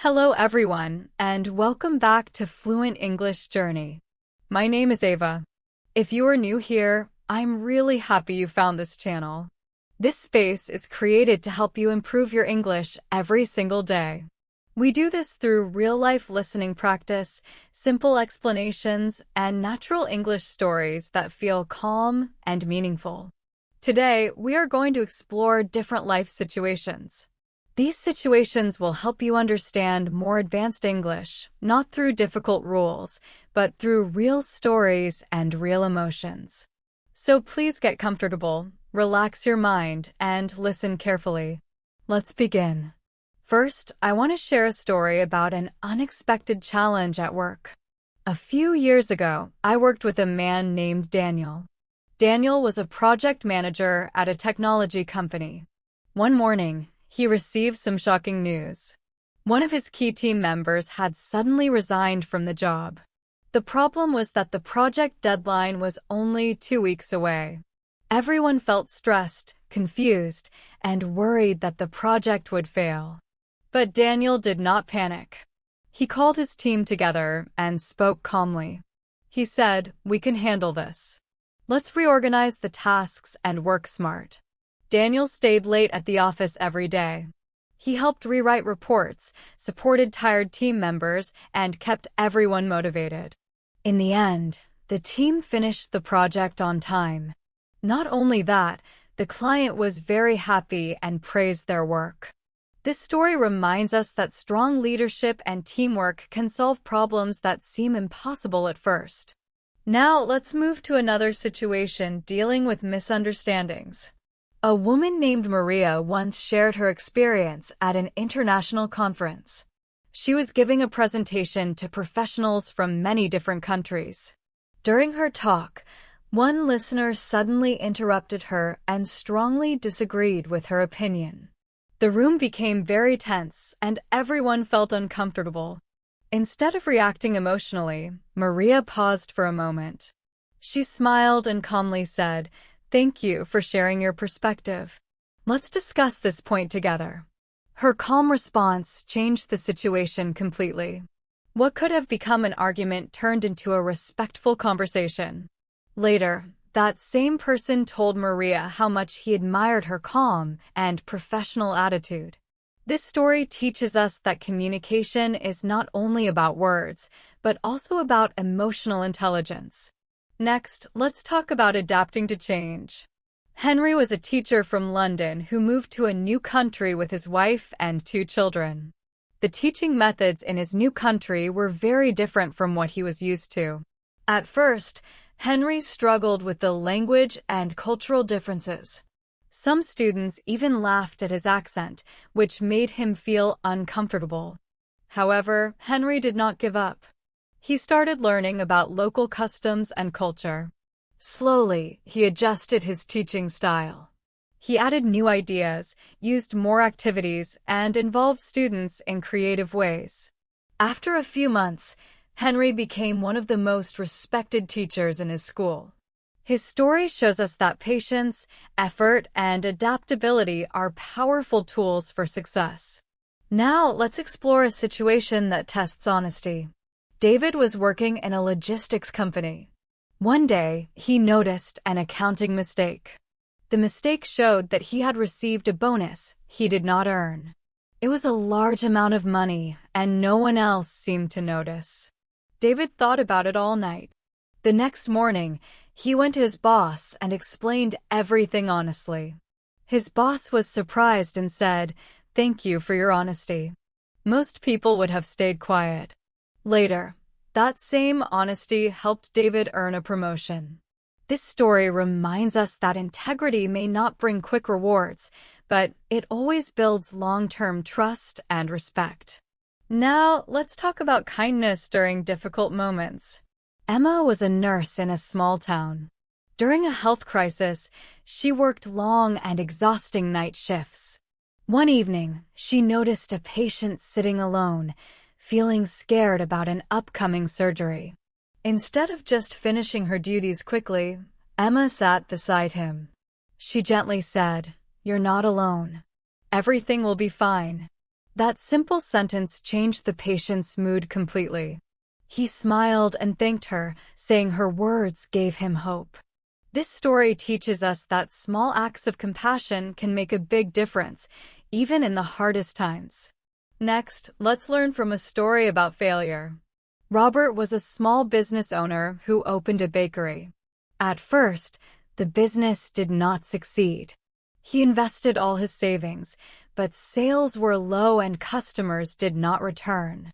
Hello everyone, and welcome back to Fluent English Journey. My name is Ava. If you are new here, I'm really happy you found this channel. This space is created to help you improve your English every single day. We do this through real-life listening practice, simple explanations, and natural English stories that feel calm and meaningful. Today, we are going to explore different life situations. These situations will help you understand more advanced English, not through difficult rules, but through real stories and real emotions. So please get comfortable, relax your mind, and listen carefully. Let's begin. First, I want to share a story about an unexpected challenge at work. A few years ago, I worked with a man named Daniel. Daniel was a project manager at a technology company. One morning, he received some shocking news. One of his key team members had suddenly resigned from the job. The problem was that the project deadline was only 2 weeks away. Everyone felt stressed, confused, and worried that the project would fail. But Daniel did not panic. He called his team together and spoke calmly. He said, "We can handle this. Let's reorganize the tasks and work smart." Daniel stayed late at the office every day. He helped rewrite reports, supported tired team members, and kept everyone motivated. In the end, the team finished the project on time. Not only that, the client was very happy and praised their work. This story reminds us that strong leadership and teamwork can solve problems that seem impossible at first. Now, let's move to another situation dealing with misunderstandings. A woman named Maria once shared her experience at an international conference. She was giving a presentation to professionals from many different countries. During her talk, one listener suddenly interrupted her and strongly disagreed with her opinion. The room became very tense, and everyone felt uncomfortable. Instead of reacting emotionally, Maria paused for a moment. She smiled and calmly said, "Thank you for sharing your perspective. Let's discuss this point together." Her calm response changed the situation completely. What could have become an argument turned into a respectful conversation. Later, that same person told Maria how much he admired her calm and professional attitude. This story teaches us that communication is not only about words, but also about emotional intelligence. Next, let's talk about adapting to change. Henry was a teacher from London who moved to a new country with his wife and 2 children. The teaching methods in his new country were very different from what he was used to. At first, Henry struggled with the language and cultural differences. Some students even laughed at his accent, which made him feel uncomfortable. However, Henry did not give up. He started learning about local customs and culture. Slowly, he adjusted his teaching style. He added new ideas, used more activities, and involved students in creative ways. After a few months, Henry became one of the most respected teachers in his school. His story shows us that patience, effort, and adaptability are powerful tools for success. Now, let's explore a situation that tests honesty. David was working in a logistics company. One day, he noticed an accounting mistake. The mistake showed that he had received a bonus he did not earn. It was a large amount of money, and no one else seemed to notice. David thought about it all night. The next morning, he went to his boss and explained everything honestly. His boss was surprised and said, "Thank you for your honesty." Most people would have stayed quiet. Later, that same honesty helped David earn a promotion. This story reminds us that integrity may not bring quick rewards, but it always builds long-term trust and respect. Now, let's talk about kindness during difficult moments. Emma was a nurse in a small town. During a health crisis, she worked long and exhausting night shifts. One evening, she noticed a patient sitting alone, feeling scared about an upcoming surgery. Instead of just finishing her duties quickly, Emma sat beside him. She gently said, "You're not alone. Everything will be fine." That simple sentence changed the patient's mood completely. He smiled and thanked her, saying her words gave him hope. This story teaches us that small acts of compassion can make a big difference, even in the hardest times. Next, let's learn from a story about failure. Robert was a small business owner who opened a bakery. At first, the business did not succeed. He invested all his savings, but sales were low and customers did not return.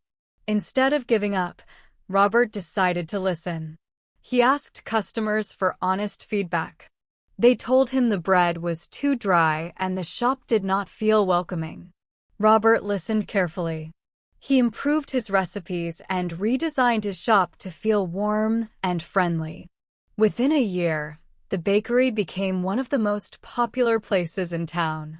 Instead of giving up, Robert decided to listen. He asked customers for honest feedback. They told him the bread was too dry and the shop did not feel welcoming. Robert listened carefully. He improved his recipes and redesigned his shop to feel warm and friendly. Within a year, the bakery became one of the most popular places in town.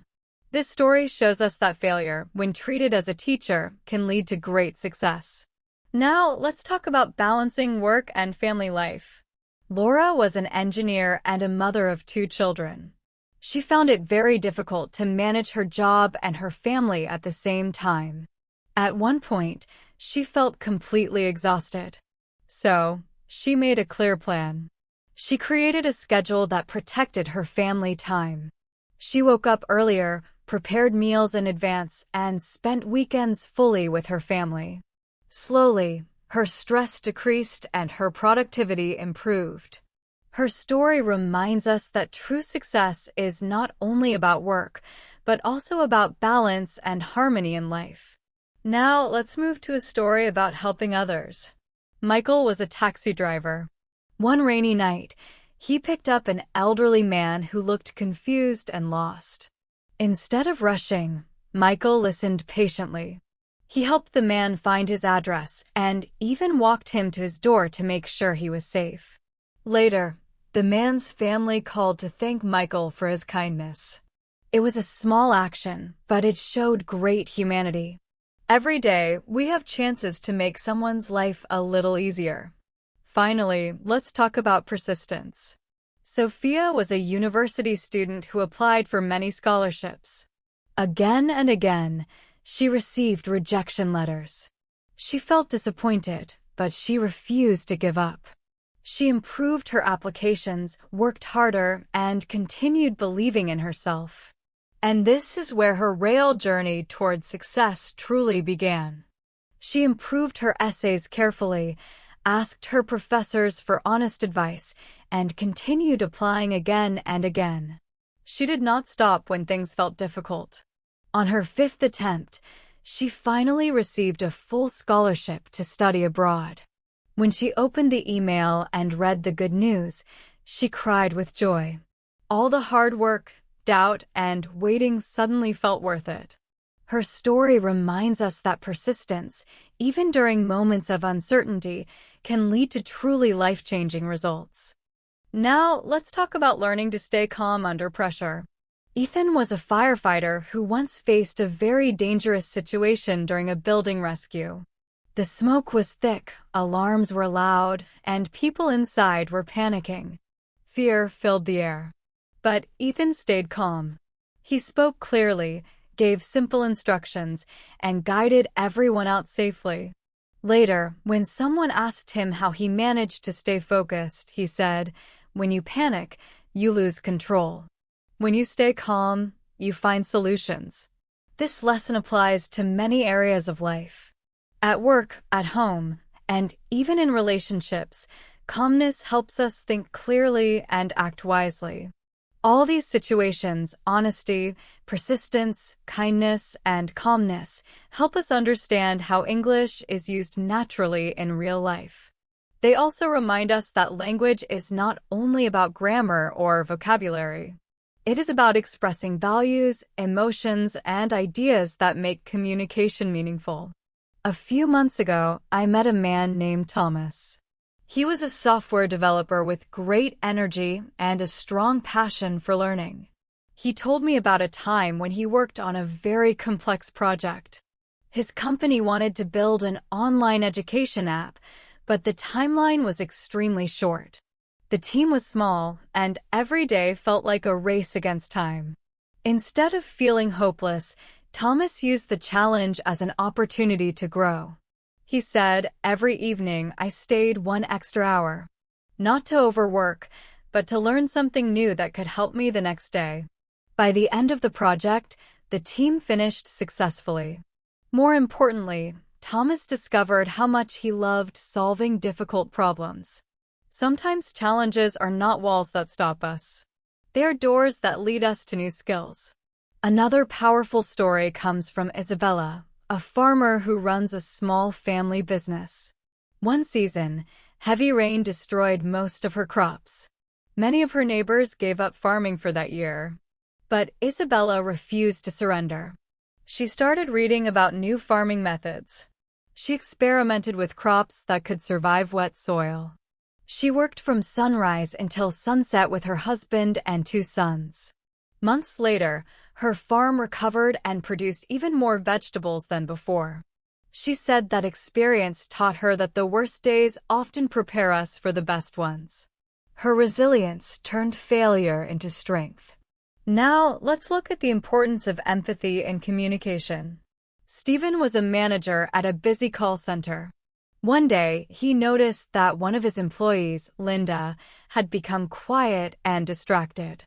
This story shows us that failure, when treated as a teacher, can lead to great success. Now, let's talk about balancing work and family life. Laura was an engineer and a mother of 2 children. She found it very difficult to manage her job and her family at the same time. At one point, she felt completely exhausted. So, she made a clear plan. She created a schedule that protected her family time. She woke up earlier, prepared meals in advance, and spent weekends fully with her family. Slowly, her stress decreased and her productivity improved. Her story reminds us that true success is not only about work, but also about balance and harmony in life. Now, let's move to a story about helping others. Michael was a taxi driver. One rainy night, he picked up an elderly man who looked confused and lost. Instead of rushing, Michael listened patiently. He helped the man find his address and even walked him to his door to make sure he was safe. Later, the man's family called to thank Michael for his kindness. It was a small action, but it showed great humanity. Every day, we have chances to make someone's life a little easier. Finally, let's talk about persistence. Sophia was a university student who applied for many scholarships. Again and again, she received rejection letters. She felt disappointed, but she refused to give up. She improved her applications, worked harder, and continued believing in herself. And this is where her real journey toward success truly began. She improved her essays carefully, asked her professors for honest advice, and continued applying again and again. She did not stop when things felt difficult. On her 5th attempt, she finally received a full scholarship to study abroad. When she opened the email and read the good news, she cried with joy. All the hard work, doubt, and waiting suddenly felt worth it. Her story reminds us that persistence, even during moments of uncertainty, can lead to truly life-changing results. Now, let's talk about learning to stay calm under pressure. Ethan was a firefighter who once faced a very dangerous situation during a building rescue. The smoke was thick, alarms were loud, and people inside were panicking. Fear filled the air. But Ethan stayed calm. He spoke clearly, gave simple instructions, and guided everyone out safely. Later, when someone asked him how he managed to stay focused, he said, "When you panic, you lose control. When you stay calm, you find solutions." This lesson applies to many areas of life. At work, at home, and even in relationships, calmness helps us think clearly and act wisely. All these situations, honesty, persistence, kindness, and calmness, help us understand how English is used naturally in real life. They also remind us that language is not only about grammar or vocabulary. It is about expressing values, emotions, and ideas that make communication meaningful. A few months ago, I met a man named Thomas. He was a software developer with great energy and a strong passion for learning. He told me about a time when he worked on a very complex project. His company wanted to build an online education app, but the timeline was extremely short. The team was small, and every day felt like a race against time. Instead of feeling hopeless, Thomas used the challenge as an opportunity to grow. He said, "Every evening I stayed 1 extra hour. Not to overwork, but to learn something new that could help me the next day." By the end of the project, the team finished successfully. More importantly, Thomas discovered how much he loved solving difficult problems. Sometimes challenges are not walls that stop us. They are doors that lead us to new skills. Another powerful story comes from Isabella, a farmer who runs a small family business. One season, heavy rain destroyed most of her crops. Many of her neighbors gave up farming for that year. But Isabella refused to surrender. She started reading about new farming methods. She experimented with crops that could survive wet soil. She worked from sunrise until sunset with her husband and 2 sons. Months later, her farm recovered and produced even more vegetables than before. She said that experience taught her that the worst days often prepare us for the best ones. Her resilience turned failure into strength. Now, let's look at the importance of empathy in communication. Stephen was a manager at a busy call center. One day, he noticed that one of his employees, Linda, had become quiet and distracted.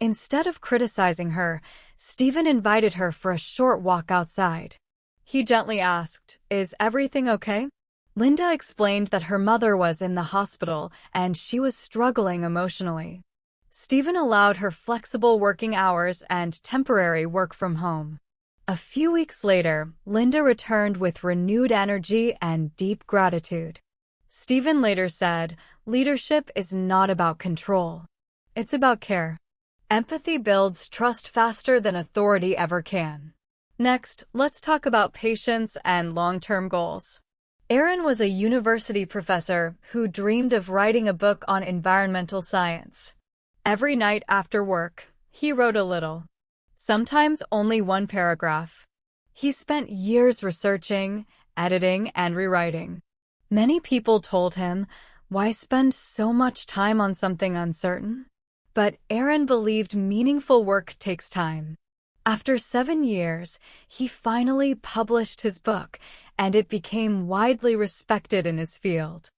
Instead of criticizing her, Stephen invited her for a short walk outside. He gently asked, "Is everything okay?" Linda explained that her mother was in the hospital and she was struggling emotionally. Stephen allowed her flexible working hours and temporary work from home. A few weeks later, Linda returned with renewed energy and deep gratitude. Stephen later said, "Leadership is not about control. It's about care." Empathy builds trust faster than authority ever can. Next, let's talk about patience and long-term goals. Aaron was a university professor who dreamed of writing a book on environmental science. Every night after work, he wrote a little. Sometimes only 1 paragraph. He spent years researching, editing, and rewriting. Many people told him, "Why spend so much time on something uncertain?" But Aaron believed meaningful work takes time. After 7 years, he finally published his book, and it became widely respected in his field.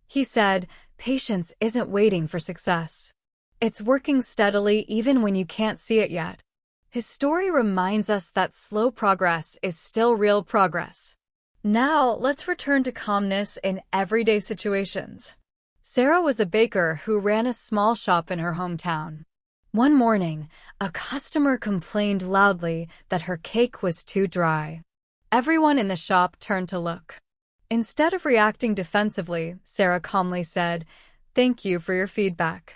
He said, "Patience isn't waiting for success. It's working steadily even when you can't see it yet." His story reminds us that slow progress is still real progress. Now, let's return to calmness in everyday situations. Sarah was a baker who ran a small shop in her hometown. One morning, a customer complained loudly that her cake was too dry. Everyone in the shop turned to look. Instead of reacting defensively, Sarah calmly said, "Thank you for your feedback.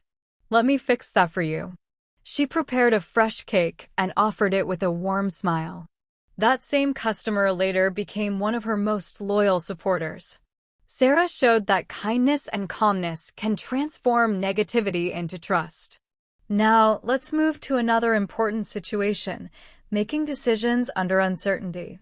Let me fix that for you." She prepared a fresh cake and offered it with a warm smile. That same customer later became one of her most loyal supporters. Sarah showed that kindness and calmness can transform negativity into trust. Now, let's move to another important situation, making decisions under uncertainty.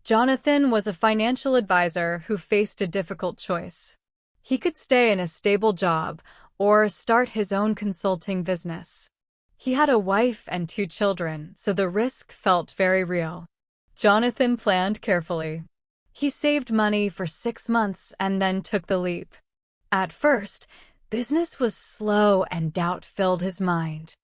Jonathan was a financial advisor who faced a difficult choice. He could stay in a stable job or start his own consulting business. He had a wife and 2 children, so the risk felt very real. Jonathan planned carefully. He saved money for 6 months and then took the leap. At first, business was slow and doubt filled his mind.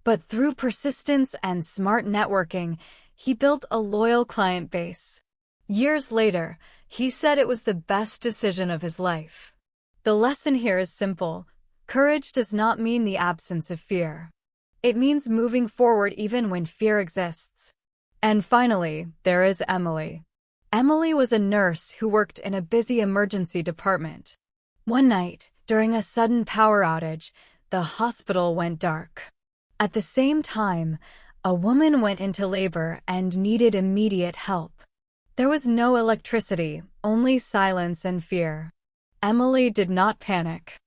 But through persistence and smart networking, he built a loyal client base. Years later, he said it was the best decision of his life. The lesson here is simple. Courage does not mean the absence of fear. It means moving forward even when fear exists. And finally, there is Emily. Emily was a nurse who worked in a busy emergency department. One night, during a sudden power outage, the hospital went dark. At the same time, a woman went into labor and needed immediate help. There was no electricity, only silence and fear. Emily did not panic.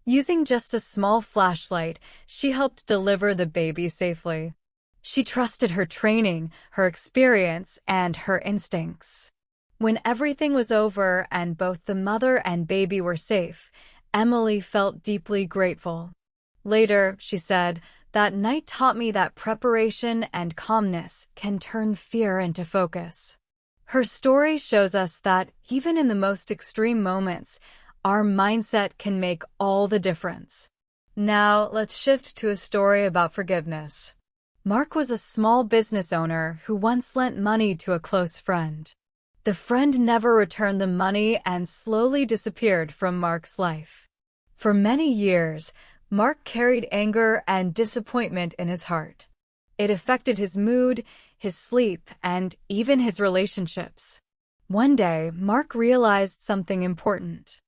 Using just a small flashlight, she helped deliver the baby safely. She trusted her training, her experience, and her instincts. When everything was over and both the mother and baby were safe, Emily felt deeply grateful. Later, she said, That night taught me that preparation and calmness can turn fear into focus. Her story shows us that even in the most extreme moments, our mindset can make all the difference. Now, let's shift to a story about forgiveness. Mark was a small business owner who once lent money to a close friend. The friend never returned the money and slowly disappeared from Mark's life. For many years, Mark carried anger and disappointment in his heart. It affected his mood, his sleep, and even his relationships. One day, Mark realized something important.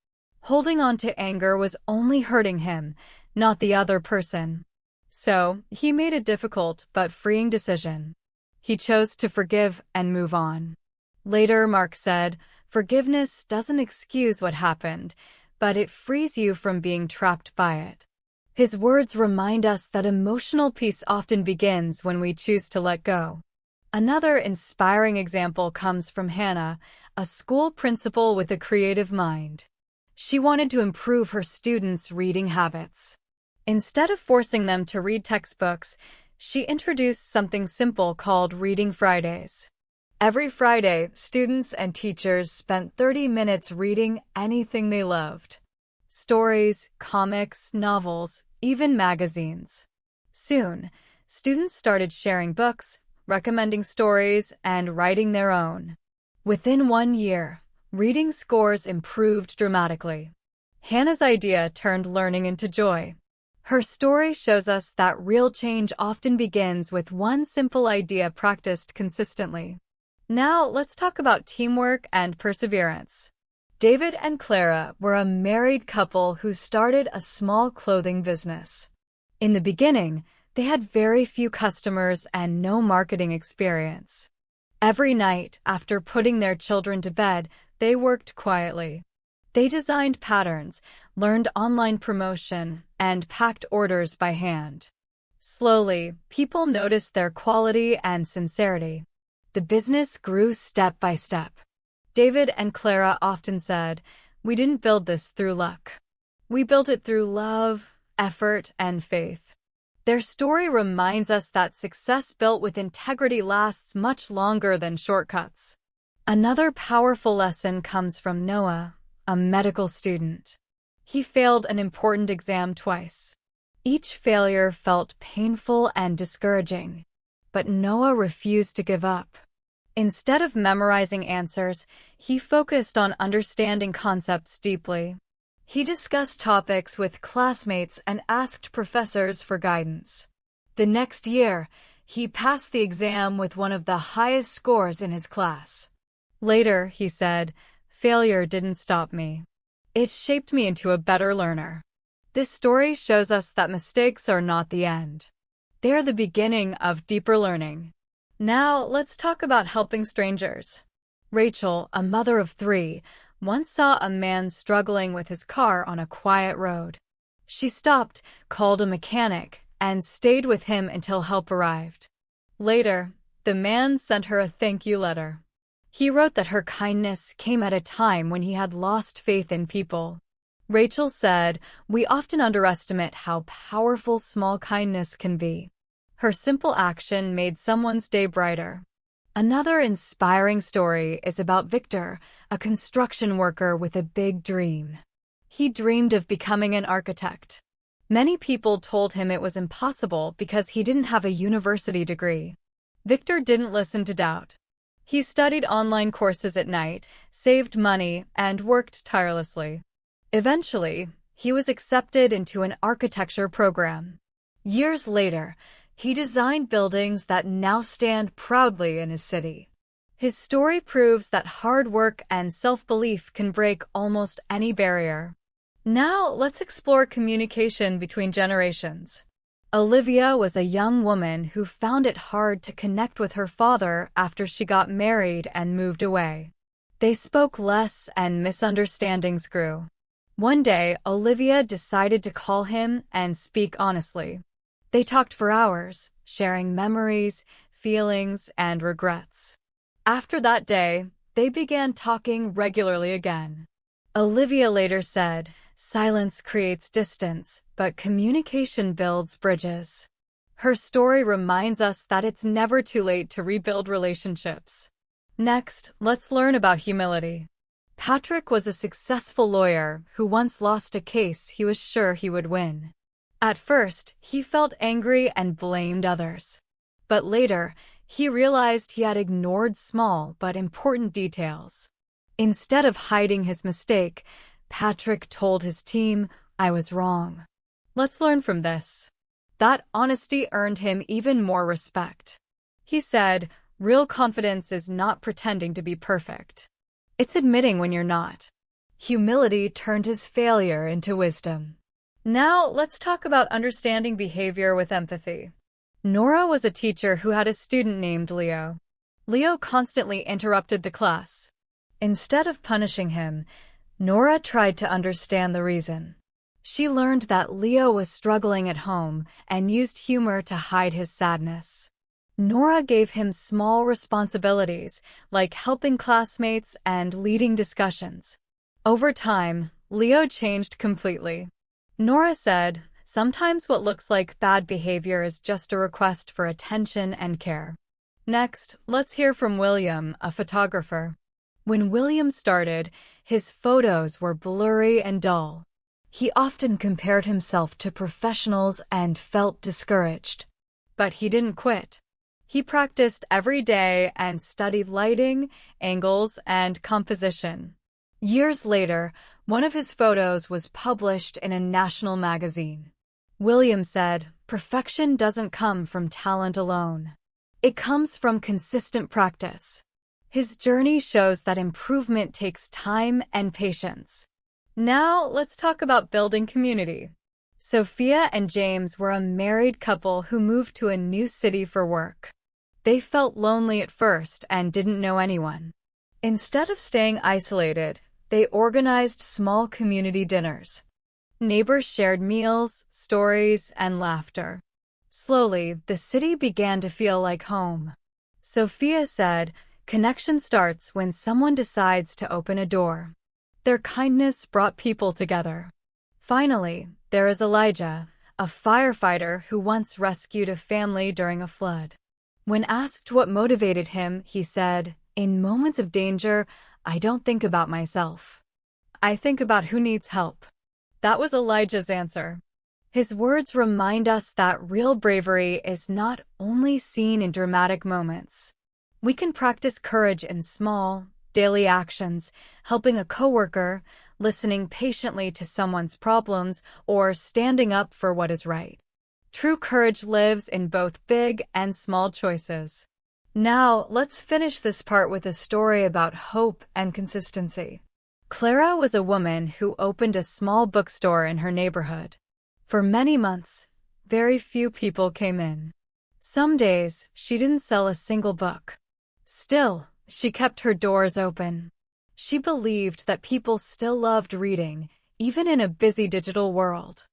Holding on to anger was only hurting him, not the other person. So, he made a difficult but freeing decision. He chose to forgive and move on. Later, Mark said, "Forgiveness doesn't excuse what happened, but it frees you from being trapped by it." His words remind us that emotional peace often begins when we choose to let go. Another inspiring example comes from Hannah, a school principal with a creative mind. She wanted to improve her students' reading habits. Instead of forcing them to read textbooks, she introduced something simple called Reading Fridays. Every Friday, students and teachers spent 30 minutes reading anything they loved. Stories, comics, novels, even magazines. Soon, students started sharing books, recommending stories, and writing their own. Within 1 year, reading scores improved dramatically. Hannah's idea turned learning into joy. Her story shows us that real change often begins with one simple idea practiced consistently. Now, let's talk about teamwork and perseverance. David and Clara were a married couple who started a small clothing business. In the beginning, they had very few customers and no marketing experience. Every night, after putting their children to bed, they worked quietly. They designed patterns, learned online promotion, and packed orders by hand. Slowly, people noticed their quality and sincerity. The business grew step by step. David and Clara often said, "We didn't build this through luck. We built it through love, effort, and faith." Their story reminds us that success built with integrity lasts much longer than shortcuts. Another powerful lesson comes from Noah, a medical student. He failed an important exam twice. Each failure felt painful and discouraging, but Noah refused to give up. Instead of memorizing answers, he focused on understanding concepts deeply. He discussed topics with classmates and asked professors for guidance. The next year, he passed the exam with one of the highest scores in his class. Later, he said, "Failure didn't stop me. It shaped me into a better learner." This story shows us that mistakes are not the end. They are the beginning of deeper learning. Now, let's talk about helping strangers. Rachel, a mother of 3, once saw a man struggling with his car on a quiet road. She stopped, called a mechanic, and stayed with him until help arrived. Later, the man sent her a thank you letter. He wrote that her kindness came at a time when he had lost faith in people. Rachel said, "We often underestimate how powerful small kindness can be." Her simple action made someone's day brighter. Another inspiring story is about Victor, a construction worker with a big dream. He dreamed of becoming an architect. Many people told him it was impossible because he didn't have a university degree. Victor didn't listen to doubt. He studied online courses at night, saved money, and worked tirelessly. Eventually, he was accepted into an architecture program. Years later, he designed buildings that now stand proudly in his city. His story proves that hard work and self-belief can break almost any barrier. Now, let's explore communication between generations. Olivia was a young woman who found it hard to connect with her father after she got married and moved away. They spoke less and misunderstandings grew. One day, Olivia decided to call him and speak honestly. They talked for hours, sharing memories, feelings, and regrets. After that day, they began talking regularly again. Olivia later said, "Silence creates distance, but communication builds bridges." Her story reminds us that it's never too late to rebuild relationships. Next, let's learn about humility. Patrick was a successful lawyer who once lost a case he was sure he would win. At first, he felt angry and blamed others. But later, he realized he had ignored small but important details. Instead of hiding his mistake, Patrick told his team, "I was wrong." Let's learn from this. That honesty earned him even more respect. He said, "Real confidence is not pretending to be perfect. It's admitting when you're not." Humility turned his failure into wisdom. Now, let's talk about understanding behavior with empathy. Nora was a teacher who had a student named Leo. Leo constantly interrupted the class. Instead of punishing him, Nora tried to understand the reason. She learned that Leo was struggling at home and used humor to hide his sadness. Nora gave him small responsibilities, like helping classmates and leading discussions. Over time, Leo changed completely. Nora said, "Sometimes what looks like bad behavior is just a request for attention and care." Next, let's hear from William, a photographer. When William started, his photos were blurry and dull. He often compared himself to professionals and felt discouraged. But he didn't quit. He practiced every day and studied lighting, angles, and composition. Years later, one of his photos was published in a national magazine. William said, "Perfection doesn't come from talent alone. It comes from consistent practice." His journey shows that improvement takes time and patience. Now, let's talk about building community. Sophia and James were a married couple who moved to a new city for work. They felt lonely at first and didn't know anyone. Instead of staying isolated, they organized small community dinners. Neighbors shared meals, stories, and laughter. Slowly, the city began to feel like home. Sophia said, "Connection starts when someone decides to open a door." Their kindness brought people together. Finally, there is Elijah, a firefighter who once rescued a family during a flood. When asked what motivated him, he said, "In moments of danger, I don't think about myself. I think about who needs help." That was Elijah's answer. His words remind us that real bravery is not only seen in dramatic moments. We can practice courage in small, daily actions, helping a coworker, listening patiently to someone's problems, or standing up for what is right. True courage lives in both big and small choices. Now, let's finish this part with a story about hope and consistency. Clara was a woman who opened a small bookstore in her neighborhood. For many months, very few people came in. Some days, she didn't sell a single book. Still, she kept her doors open. She believed that people still loved reading, even in a busy digital world.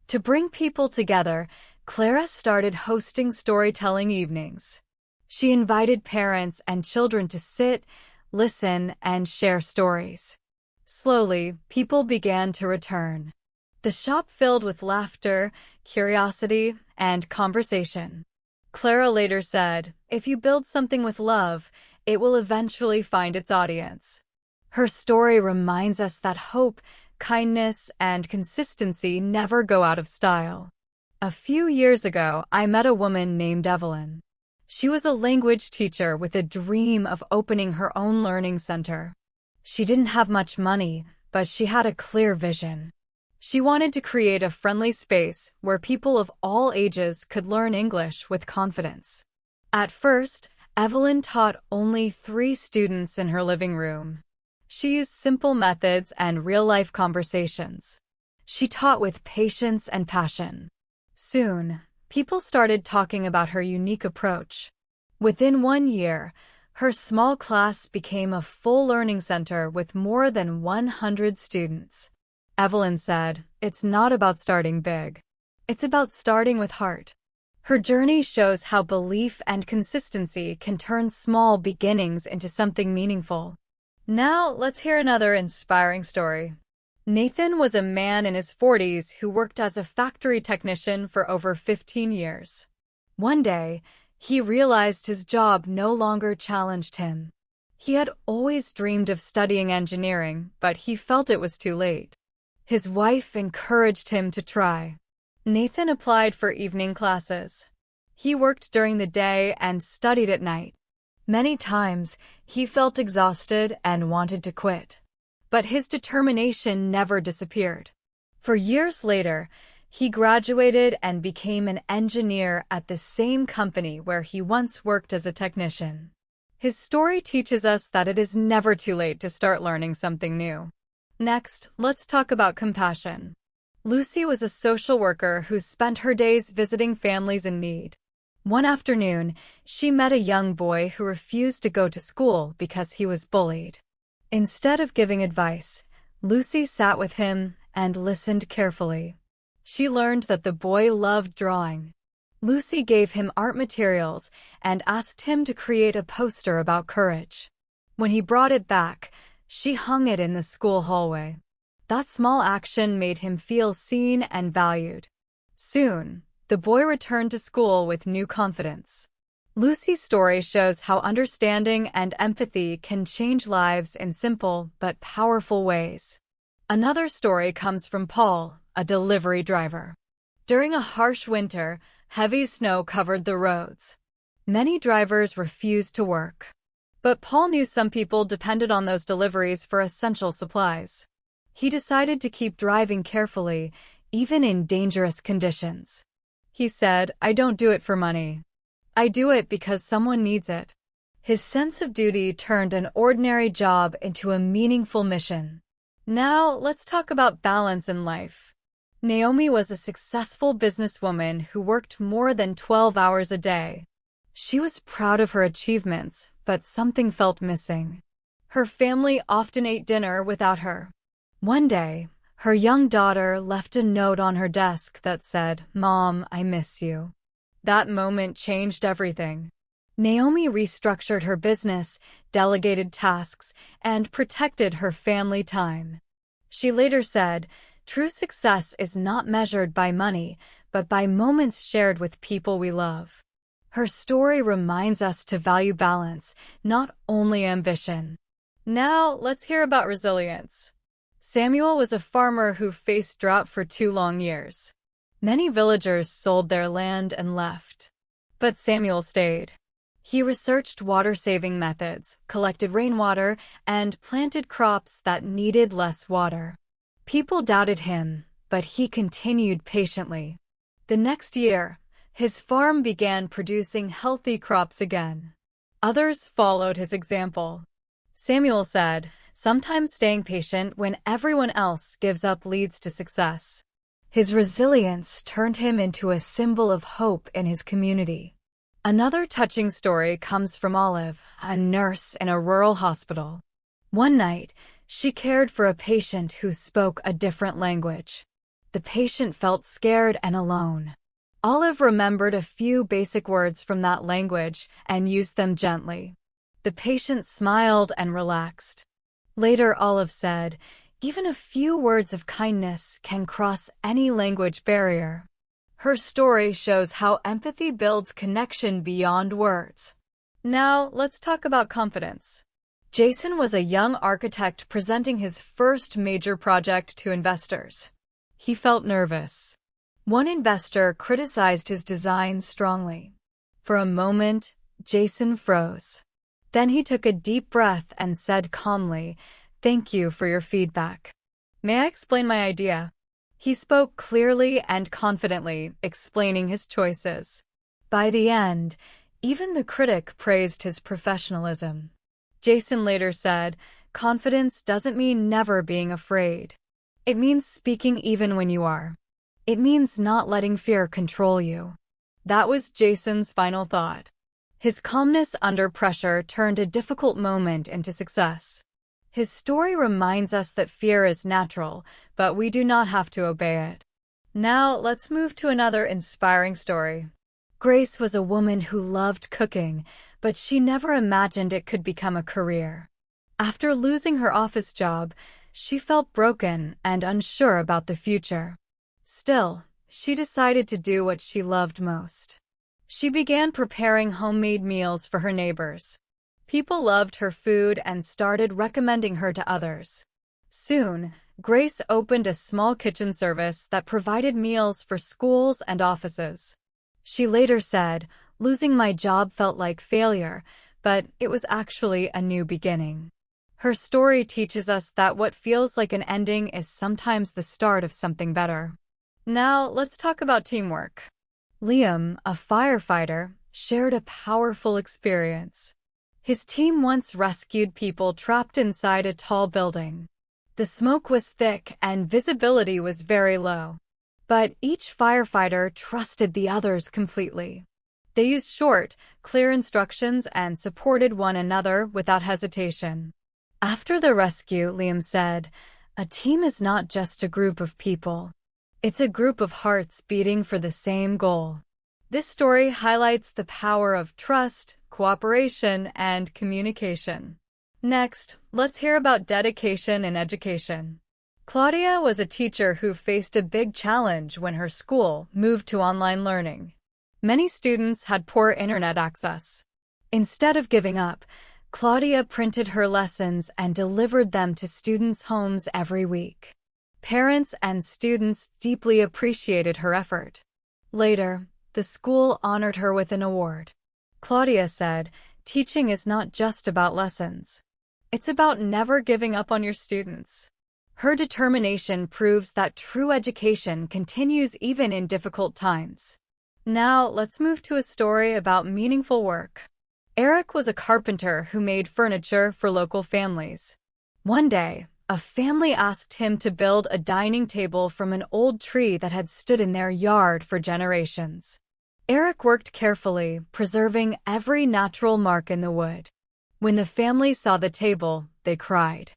To bring people together, Clara started hosting storytelling evenings. She invited parents and children to sit, listen, and share stories. Slowly, people began to return. The shop filled with laughter, curiosity, and conversation. Clara later said, "If you build something with love, it will eventually find its audience." Her story reminds us that hope, kindness, and consistency never go out of style. A few years ago, I met a woman named Evelyn. She was a language teacher with a dream of opening her own learning center. She didn't have much money, but she had a clear vision. She wanted to create a friendly space where people of all ages could learn English with confidence. At first, Evelyn taught only 3 students in her living room. She used simple methods and real-life conversations. She taught with patience and passion. Soon, people started talking about her unique approach. Within 1 year, her small class became a full learning center with more than 100 students. Evelyn said, "It's not about starting big. It's about starting with heart." Her journey shows how belief and consistency can turn small beginnings into something meaningful. Now, let's hear another inspiring story. Nathan was a man in his 40s who worked as a factory technician for over 15 years. One day, he realized his job no longer challenged him. He had always dreamed of studying engineering, but he felt it was too late. His wife encouraged him to try. Nathan applied for evening classes. He worked during the day and studied at night. Many times, he felt exhausted and wanted to quit. But his determination never disappeared. For years later, he graduated and became an engineer at the same company where he once worked as a technician. His story teaches us that it is never too late to start learning something new. Next, let's talk about compassion. Lucy was a social worker who spent her days visiting families in need. One afternoon, she met a young boy who refused to go to school because he was bullied. Instead of giving advice, Lucy sat with him and listened carefully. She learned that the boy loved drawing. Lucy gave him art materials and asked him to create a poster about courage. When he brought it back, she hung it in the school hallway. That small action made him feel seen and valued. Soon, the boy returned to school with new confidence. Lucy's story shows how understanding and empathy can change lives in simple but powerful ways. Another story comes from Paul, a delivery driver. During a harsh winter, heavy snow covered the roads. Many drivers refused to work. But Paul knew some people depended on those deliveries for essential supplies. He decided to keep driving carefully, even in dangerous conditions. He said, "I don't do it for money. I do it because someone needs it." His sense of duty turned an ordinary job into a meaningful mission. Now, let's talk about balance in life. Naomi was a successful businesswoman who worked more than 12 hours a day. She was proud of her achievements, but something felt missing. Her family often ate dinner without her. One day, her young daughter left a note on her desk that said, "Mom, I miss you." That moment changed everything. Naomi restructured her business, delegated tasks, and protected her family time. She later said, "True success is not measured by money, but by moments shared with people we love." Her story reminds us to value balance, not only ambition. Now, let's hear about resilience. Samuel was a farmer who faced drought for 2 long years. Many villagers sold their land and left. But Samuel stayed. He researched water-saving methods, collected rainwater, and planted crops that needed less water. People doubted him, but he continued patiently. The next year, his farm began producing healthy crops again. Others followed his example. Samuel said, "Sometimes staying patient when everyone else gives up leads to success." His resilience turned him into a symbol of hope in his community. Another touching story comes from Olive, a nurse in a rural hospital. One night, she cared for a patient who spoke a different language. The patient felt scared and alone. Olive remembered a few basic words from that language and used them gently. The patient smiled and relaxed. Later, Olive said, "Even a few words of kindness can cross any language barrier." Her story shows how empathy builds connection beyond words. Now, let's talk about confidence. Jason was a young architect presenting his first major project to investors. He felt nervous. One investor criticized his design strongly. For a moment, Jason froze. Then he took a deep breath and said calmly, "Thank you for your feedback. May I explain my idea?" He spoke clearly and confidently, explaining his choices. By the end, even the critic praised his professionalism. Jason later said, "Confidence doesn't mean never being afraid. It means speaking even when you are. It means not letting fear control you." That was Jason's final thought. His calmness under pressure turned a difficult moment into success. His story reminds us that fear is natural, but we do not have to obey it. Now, let's move to another inspiring story. Grace was a woman who loved cooking, but she never imagined it could become a career. After losing her office job, she felt broken and unsure about the future. Still, she decided to do what she loved most. She began preparing homemade meals for her neighbors. People loved her food and started recommending her to others. Soon, Grace opened a small kitchen service that provided meals for schools and offices. She later said, "Losing my job felt like failure, but it was actually a new beginning." Her story teaches us that what feels like an ending is sometimes the start of something better. Now, let's talk about teamwork. Liam, a firefighter, shared a powerful experience. His team once rescued people trapped inside a tall building. The smoke was thick and visibility was very low. But each firefighter trusted the others completely. They used short, clear instructions and supported one another without hesitation. After the rescue, Liam said, "A team is not just a group of people. It's a group of hearts beating for the same goal." This story highlights the power of trust, cooperation, and communication. Next, let's hear about dedication in education. Claudia was a teacher who faced a big challenge when her school moved to online learning. Many students had poor internet access. Instead of giving up, Claudia printed her lessons and delivered them to students' homes every week. Parents and students deeply appreciated her effort. Later, the school honored her with an award. Claudia said, "Teaching is not just about lessons. It's about never giving up on your students." Her determination proves that true education continues even in difficult times. Now, let's move to a story about meaningful work. Eric was a carpenter who made furniture for local families. One day, a family asked him to build a dining table from an old tree that had stood in their yard for generations. Eric worked carefully, preserving every natural mark in the wood. When the family saw the table, they cried.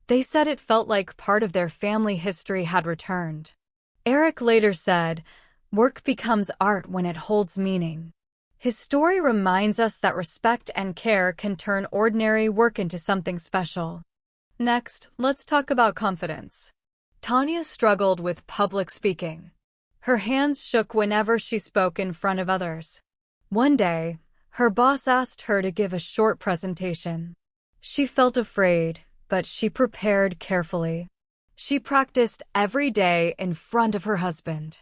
They said it felt like part of their family history had returned. Eric later said, "Work becomes art when it holds meaning." His story reminds us that respect and care can turn ordinary work into something special. Next, let's talk about confidence. Tanya struggled with public speaking. Her hands shook whenever she spoke in front of others. One day, her boss asked her to give a short presentation. She felt afraid, but she prepared carefully. She practiced every day in front of her husband.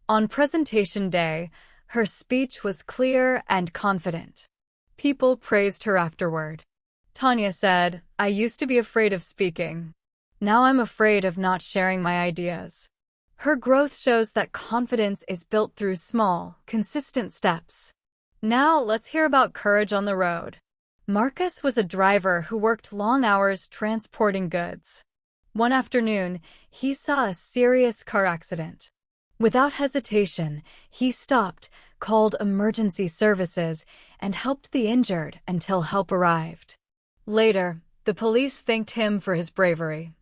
On presentation day, her speech was clear and confident. People praised her afterward. Tanya said, "I used to be afraid of speaking. Now I'm afraid of not sharing my ideas." Her growth shows that confidence is built through small, consistent steps. Now let's hear about courage on the road. Marcus was a driver who worked long hours transporting goods. One afternoon, he saw a serious car accident. Without hesitation, he stopped, called emergency services, and helped the injured until help arrived. Later, the police thanked him for his bravery.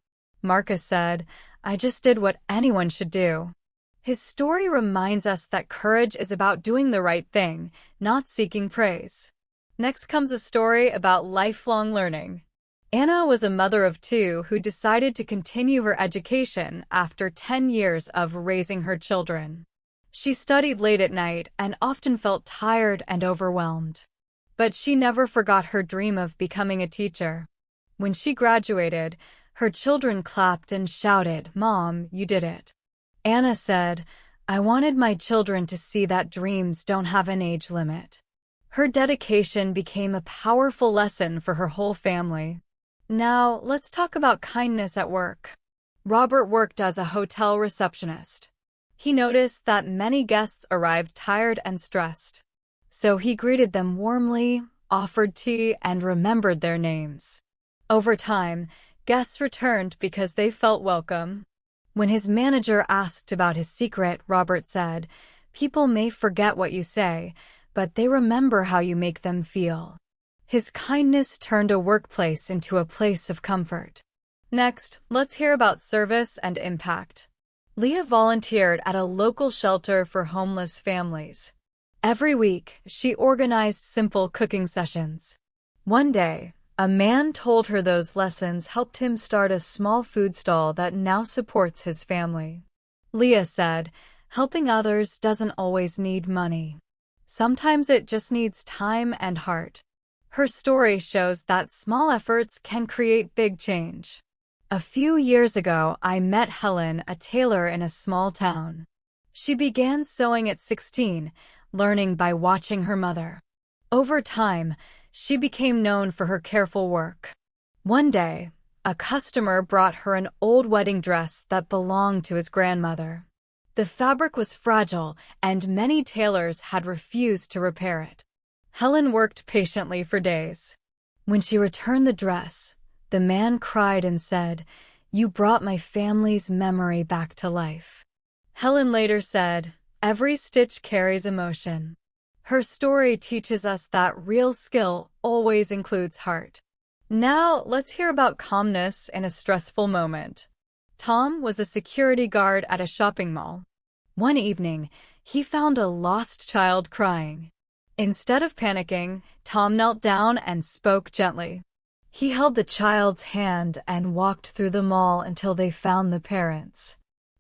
Marcus said, "I just did what anyone should do." His story reminds us that courage is about doing the right thing, not seeking praise. Next comes a story about lifelong learning. Anna was a mother of two who decided to continue her education after 10 years of raising her children. She studied late at night and often felt tired and overwhelmed. But she never forgot her dream of becoming a teacher. When she graduated, her children clapped and shouted, "Mom, you did it." Anna said, "I wanted my children to see that dreams don't have an age limit." Her dedication became a powerful lesson for her whole family. Now, let's talk about kindness at work. Robert worked as a hotel receptionist. He noticed that many guests arrived tired and stressed. So he greeted them warmly, offered tea, and remembered their names. Over time, guests returned because they felt welcome. When his manager asked about his secret, Robert said, "People may forget what you say, but they remember how you make them feel." His kindness turned a workplace into a place of comfort. Next, let's hear about service and impact. Leah volunteered at a local shelter for homeless families. Every week, she organized simple cooking sessions. One day, a man told her those lessons helped him start a small food stall that now supports his family. Leah said, "Helping others doesn't always need money." Sometimes it just needs time and heart. Her story shows that small efforts can create big change. A few years ago, I met Helen, a tailor in a small town. She began sewing at 16, learning by watching her mother. Over time, she became known for her careful work. One day, a customer brought her an old wedding dress that belonged to his grandmother. The fabric was fragile, and many tailors had refused to repair it. Helen worked patiently for days. When she returned the dress, the man cried and said, "You brought my family's memory back to life." Helen later said, "Every stitch carries emotion." Her story teaches us that real skill always includes heart. Now, let's hear about calmness in a stressful moment. Tom was a security guard at a shopping mall. One evening, he found a lost child crying. Instead of panicking, Tom knelt down and spoke gently. He held the child's hand and walked through the mall until they found the parents.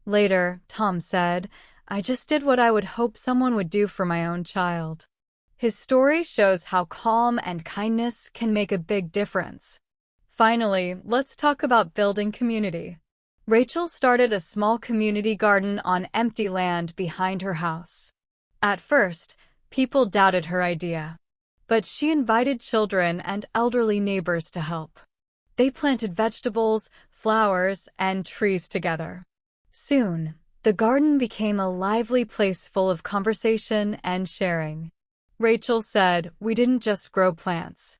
Later, Tom said, "I just did what I would hope someone would do for my own child." His story shows how calm and kindness can make a big difference. Finally, let's talk about building community. Rachel started a small community garden on empty land behind her house. At first, people doubted her idea, but she invited children and elderly neighbors to help. They planted vegetables, flowers, and trees together. Soon, the garden became a lively place full of conversation and sharing. Rachel said, "We didn't just grow plants.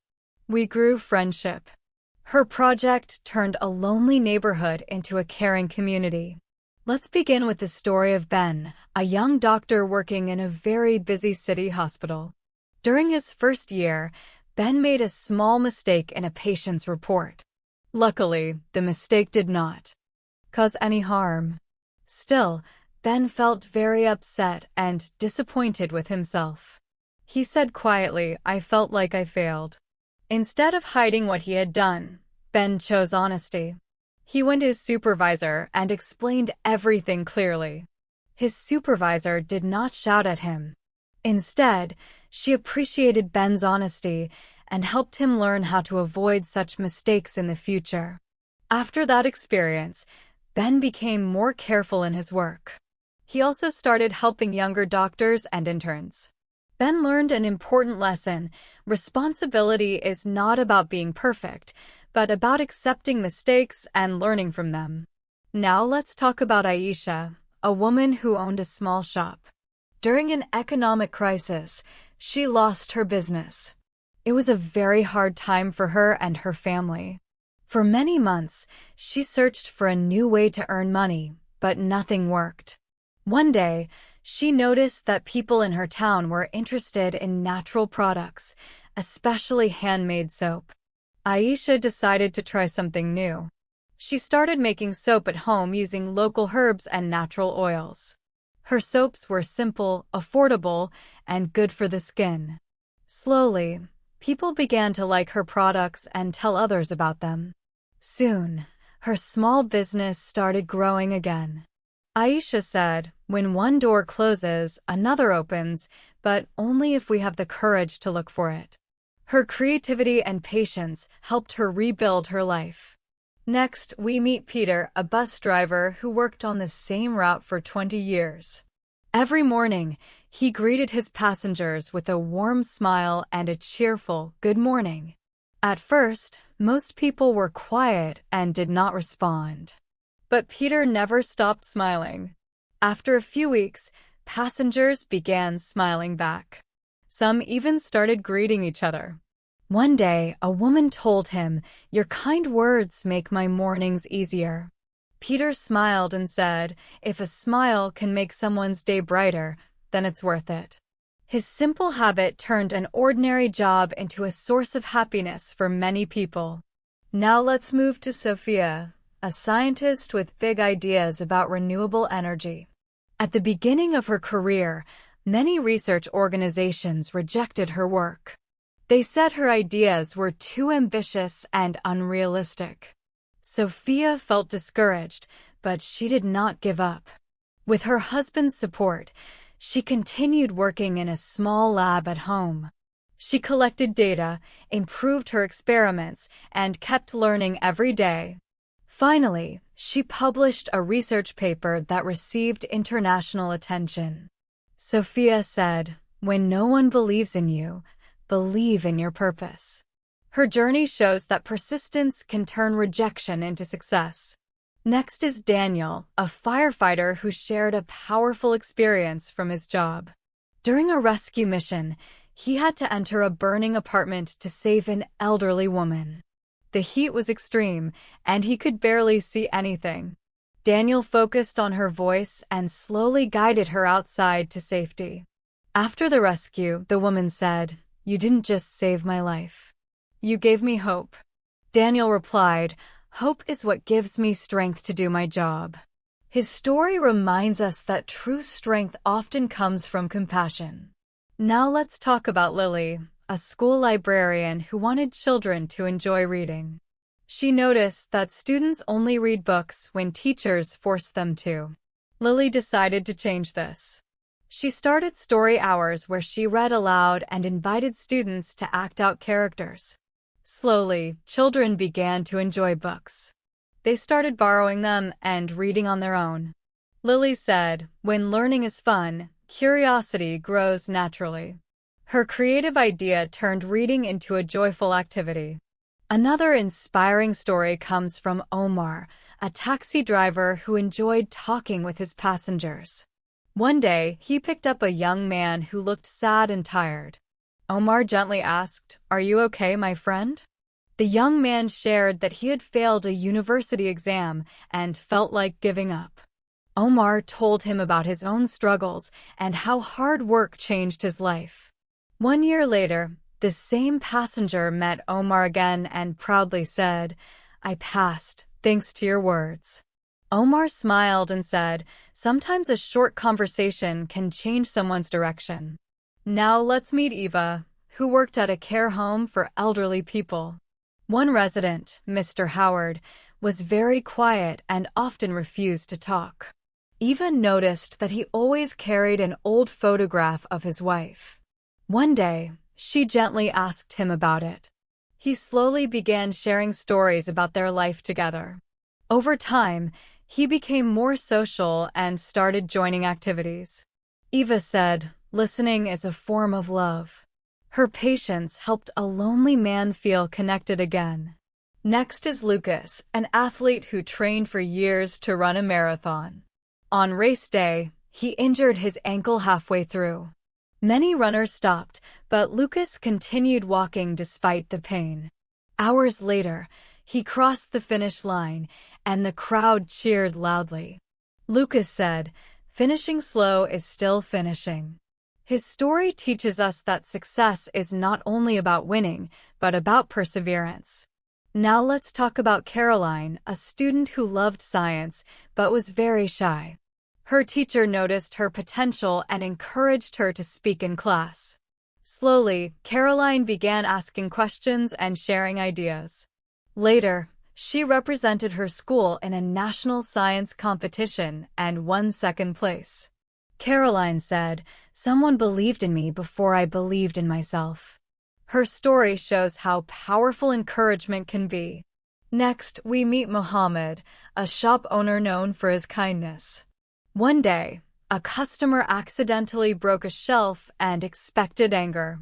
We grew friendship." Her project turned a lonely neighborhood into a caring community. Let's begin with the story of Ben, a young doctor working in a very busy city hospital. During his first year, Ben made a small mistake in a patient's report. Luckily, the mistake did not cause any harm. Still, Ben felt very upset and disappointed with himself. He said quietly, "I felt like I failed." Instead of hiding what he had done, Ben chose honesty. He went to his supervisor and explained everything clearly. His supervisor did not shout at him. Instead, she appreciated Ben's honesty and helped him learn how to avoid such mistakes in the future. After that experience, Ben became more careful in his work. He also started helping younger doctors and interns. Ben learned an important lesson. Responsibility is not about being perfect, but about accepting mistakes and learning from them. Now let's talk about Aisha, a woman who owned a small shop. During an economic crisis, she lost her business. It was a very hard time for her and her family. For many months, she searched for a new way to earn money, but nothing worked. One day, she noticed that people in her town were interested in natural products, especially handmade soap. Aisha decided to try something new. She started making soap at home using local herbs and natural oils. Her soaps were simple, affordable, and good for the skin. Slowly, people began to like her products and tell others about them. Soon, her small business started growing again. Aisha said, "When one door closes, another opens, but only if we have the courage to look for it." Her creativity and patience helped her rebuild her life. Next, we meet Peter, a bus driver who worked on the same route for 20 years. Every morning, he greeted his passengers with a warm smile and a cheerful "good morning." At first, most people were quiet and did not respond. But Peter never stopped smiling. After a few weeks, passengers began smiling back. Some even started greeting each other. One day, a woman told him, "Your kind words make my mornings easier." Peter smiled and said, "If a smile can make someone's day brighter, then it's worth it." His simple habit turned an ordinary job into a source of happiness for many people. Now let's move to Sophia, a scientist with big ideas about renewable energy. At the beginning of her career, many research organizations rejected her work. They said her ideas were too ambitious and unrealistic. Sophia felt discouraged, but she did not give up. With her husband's support, she continued working in a small lab at home. She collected data, improved her experiments, and kept learning every day. Finally, she published a research paper that received international attention. Sophia said, "When no one believes in you, believe in your purpose." Her journey shows that persistence can turn rejection into success. Next is Daniel, a firefighter who shared a powerful experience from his job. During a rescue mission, he had to enter a burning apartment to save an elderly woman. The heat was extreme, and he could barely see anything. Daniel focused on her voice and slowly guided her outside to safety. After the rescue, the woman said, "You didn't just save my life. You gave me hope." Daniel replied, "Hope is what gives me strength to do my job." His story reminds us that true strength often comes from compassion. Now let's talk about Lily, a school librarian who wanted children to enjoy reading. She noticed that students only read books when teachers force them to. Lily decided to change this. She started story hours where she read aloud and invited students to act out characters. Slowly, children began to enjoy books. They started borrowing them and reading on their own. Lily said, "When learning is fun, curiosity grows naturally." Her creative idea turned reading into a joyful activity. Another inspiring story comes from Omar, a taxi driver who enjoyed talking with his passengers. One day, he picked up a young man who looked sad and tired. Omar gently asked, "Are you okay, my friend?" The young man shared that he had failed a university exam and felt like giving up. Omar told him about his own struggles and how hard work changed his life. 1 year later, the same passenger met Omar again and proudly said, "I passed, thanks to your words." Omar smiled and said, "Sometimes a short conversation can change someone's direction." Now let's meet Eva, who worked at a care home for elderly people. One resident, Mr. Howard, was very quiet and often refused to talk. Eva noticed that he always carried an old photograph of his wife. One day, she gently asked him about it. He slowly began sharing stories about their life together. Over time, he became more social and started joining activities. Eva said, "Listening is a form of love." Her patience helped a lonely man feel connected again. Next is Lucas, an athlete who trained for years to run a marathon. On race day, he injured his ankle halfway through. Many runners stopped, but Lucas continued walking despite the pain. Hours later, he crossed the finish line, and the crowd cheered loudly. Lucas said, "Finishing slow is still finishing." His story teaches us that success is not only about winning, but about perseverance. Now let's talk about Caroline, a student who loved science, but was very shy. Her teacher noticed her potential and encouraged her to speak in class. Slowly, Caroline began asking questions and sharing ideas. Later, she represented her school in a national science competition and won second place. Caroline said, "Someone believed in me before I believed in myself." Her story shows how powerful encouragement can be. Next, we meet Mohammed, a shop owner known for his kindness. One day, a customer accidentally broke a shelf and expected anger.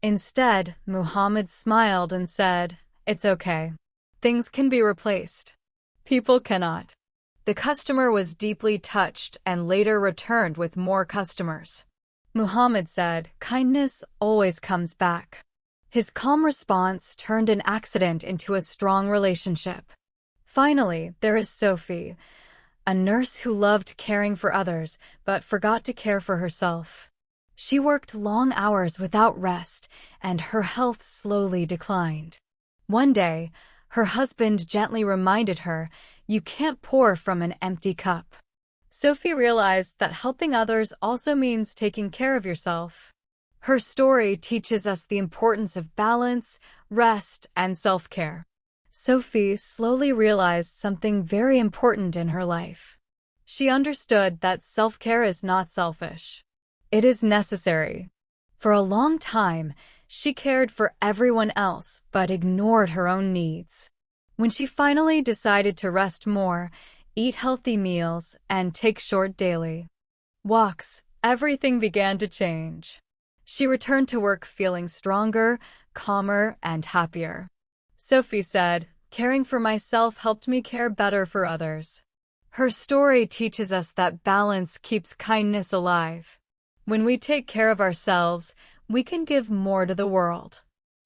Instead, Muhammad smiled and said, "It's okay. Things can be replaced. People cannot." The customer was deeply touched and later returned with more customers. Muhammad said, "Kindness always comes back." His calm response turned an accident into a strong relationship. Finally, there is Sophie, a nurse who loved caring for others but forgot to care for herself. She worked long hours without rest, and her health slowly declined. One day, her husband gently reminded her, "You can't pour from an empty cup." Sophie realized that helping others also means taking care of yourself. Her story teaches us the importance of balance, rest, and self-care. Sophie slowly realized something very important in her life. She understood that self-care is not selfish. It is necessary. For a long time, she cared for everyone else but ignored her own needs. When she finally decided to rest more, eat healthy meals, and take short daily walks, everything began to change. She returned to work feeling stronger, calmer, and happier. Sophie said, "Caring for myself helped me care better for others." Her story teaches us that balance keeps kindness alive. When we take care of ourselves, we can give more to the world.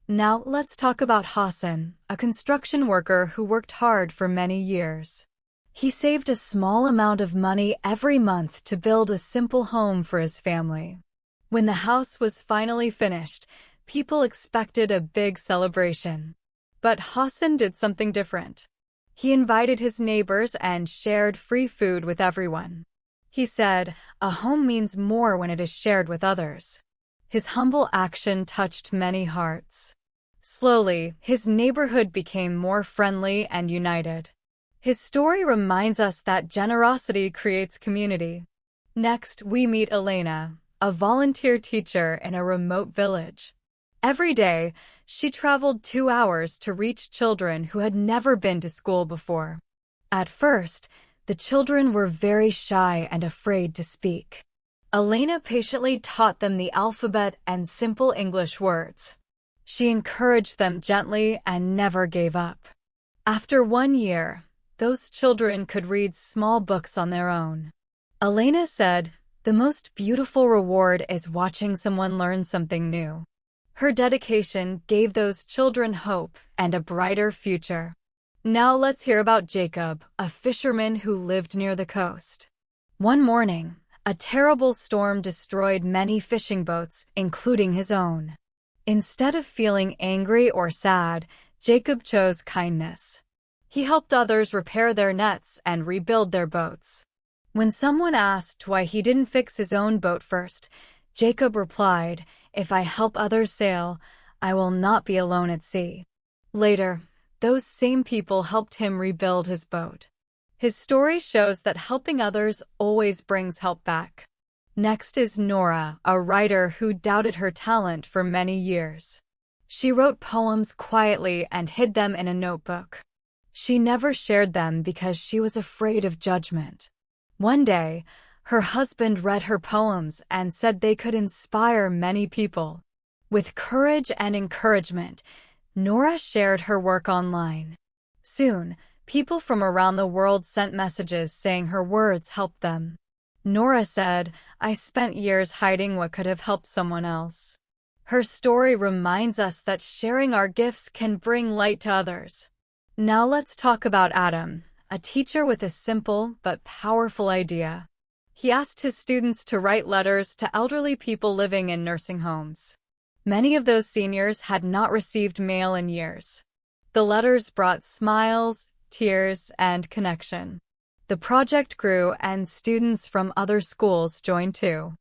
Now let's talk about Hassan, a construction worker who worked hard for many years. He saved a small amount of money every month to build a simple home for his family. When the house was finally finished, people expected a big celebration. But Hassan did something different. He invited his neighbors and shared free food with everyone. He said, "A home means more when it is shared with others." His humble action touched many hearts. Slowly, his neighborhood became more friendly and united. His story reminds us that generosity creates community. Next, we meet Elena, a volunteer teacher in a remote village. Every day, she traveled 2 hours to reach children who had never been to school before. At first, the children were very shy and afraid to speak. Elena patiently taught them the alphabet and simple English words. She encouraged them gently and never gave up. After 1 year, those children could read small books on their own. Elena said, "The most beautiful reward is watching someone learn something new." Her dedication gave those children hope and a brighter future. Now let's hear about Jacob, a fisherman who lived near the coast. One morning, a terrible storm destroyed many fishing boats, including his own. Instead of feeling angry or sad, Jacob chose kindness. He helped others repair their nets and rebuild their boats. When someone asked why he didn't fix his own boat first, Jacob replied, "If I help others sail, I will not be alone at sea." Later, those same people helped him rebuild his boat. His story shows that helping others always brings help back. Next is Nora, a writer who doubted her talent for many years. She wrote poems quietly and hid them in a notebook. She never shared them because she was afraid of judgment. One day, her husband read her poems and said they could inspire many people. With courage and encouragement, Nora shared her work online. Soon, people from around the world sent messages saying her words helped them. Nora said, "I spent years hiding what could have helped someone else." Her story reminds us that sharing our gifts can bring light to others. Now let's talk about Adam, a teacher with a simple but powerful idea. He asked his students to write letters to elderly people living in nursing homes. Many of those seniors had not received mail in years. The letters brought smiles, tears, and connection. The project grew and students from other schools joined too.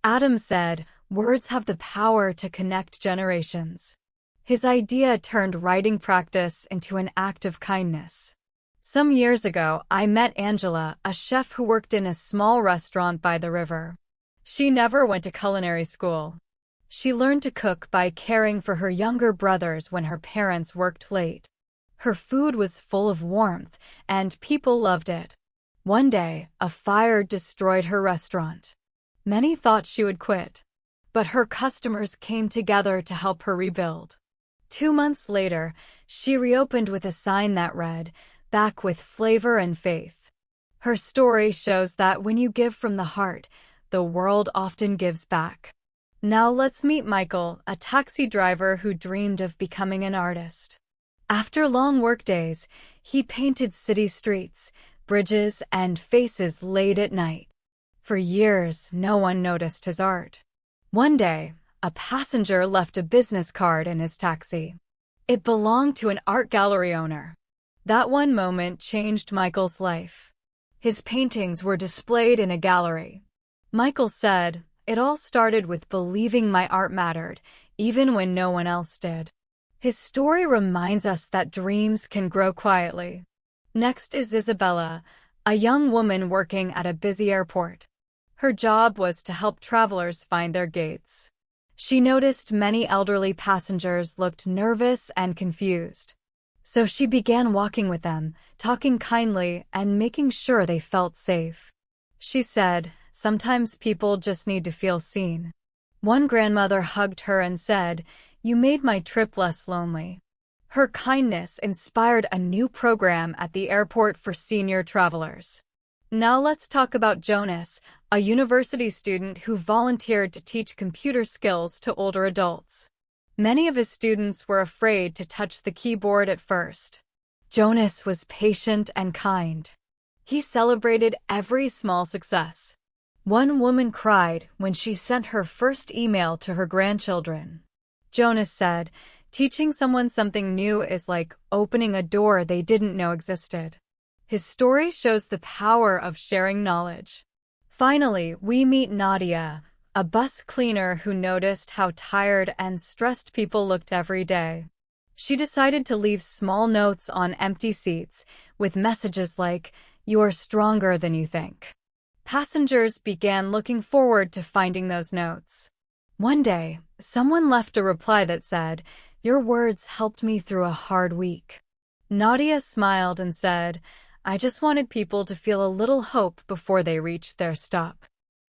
Adam said, "Words have the power to connect generations." His idea turned writing practice into an act of kindness. Some years ago, I met Angela, a chef who worked in a small restaurant by the river. She never went to culinary school. She learned to cook by caring for her younger brothers when her parents worked late. Her food was full of warmth, and people loved it. One day, a fire destroyed her restaurant. Many thought she would quit, but her customers came together to help her rebuild. 2 months later, she reopened with a sign that read, "Back with flavor and faith." Her story shows that when you give from the heart, the world often gives back. Now let's meet Michael, a taxi driver who dreamed of becoming an artist. After long workdays, he painted city streets, bridges, and faces late at night. For years, no one noticed his art. One day, a passenger left a business card in his taxi. It belonged to an art gallery owner. That one moment changed Michael's life. His paintings were displayed in a gallery. Michael said, "It all started with believing my art mattered, even when no one else did." His story reminds us that dreams can grow quietly. Next is Isabella, a young woman working at a busy airport. Her job was to help travelers find their gates. She noticed many elderly passengers looked nervous and confused. So she began walking with them, talking kindly and making sure they felt safe. She said, "Sometimes people just need to feel seen." One grandmother hugged her and said, "You made my trip less lonely." Her kindness inspired a new program at the airport for senior travelers. Now let's talk about Jonas, a university student who volunteered to teach computer skills to older adults. Many of his students were afraid to touch the keyboard at first. Jonas was patient and kind. He celebrated every small success. One woman cried when she sent her first email to her grandchildren. Jonas said, "Teaching someone something new is like opening a door they didn't know existed." His story shows the power of sharing knowledge. Finally, we meet Nadia, a bus cleaner who noticed how tired and stressed people looked every day. She decided to leave small notes on empty seats with messages like, "You are stronger than you think." Passengers began looking forward to finding those notes. One day, someone left a reply that said, "Your words helped me through a hard week." Nadia smiled and said, "I just wanted people to feel a little hope before they reached their stop."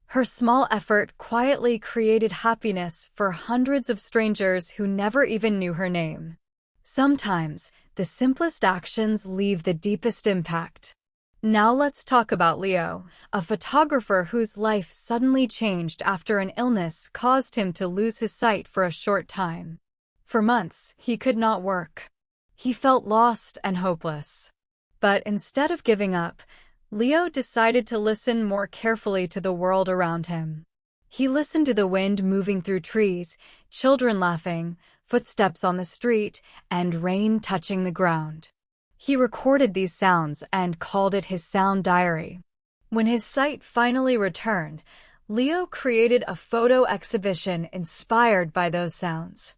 Her small effort quietly created happiness for hundreds of strangers who never even knew her name. Sometimes, the simplest actions leave the deepest impact. Now let's talk about Leo, a photographer whose life suddenly changed after an illness caused him to lose his sight for a short time. For months, he could not work. He felt lost and hopeless. But instead of giving up, Leo decided to listen more carefully to the world around him. He listened to the wind moving through trees, children laughing, footsteps on the street, and rain touching the ground. He recorded these sounds and called it his sound diary. When his sight finally returned, Leo created a photo exhibition inspired by those sounds.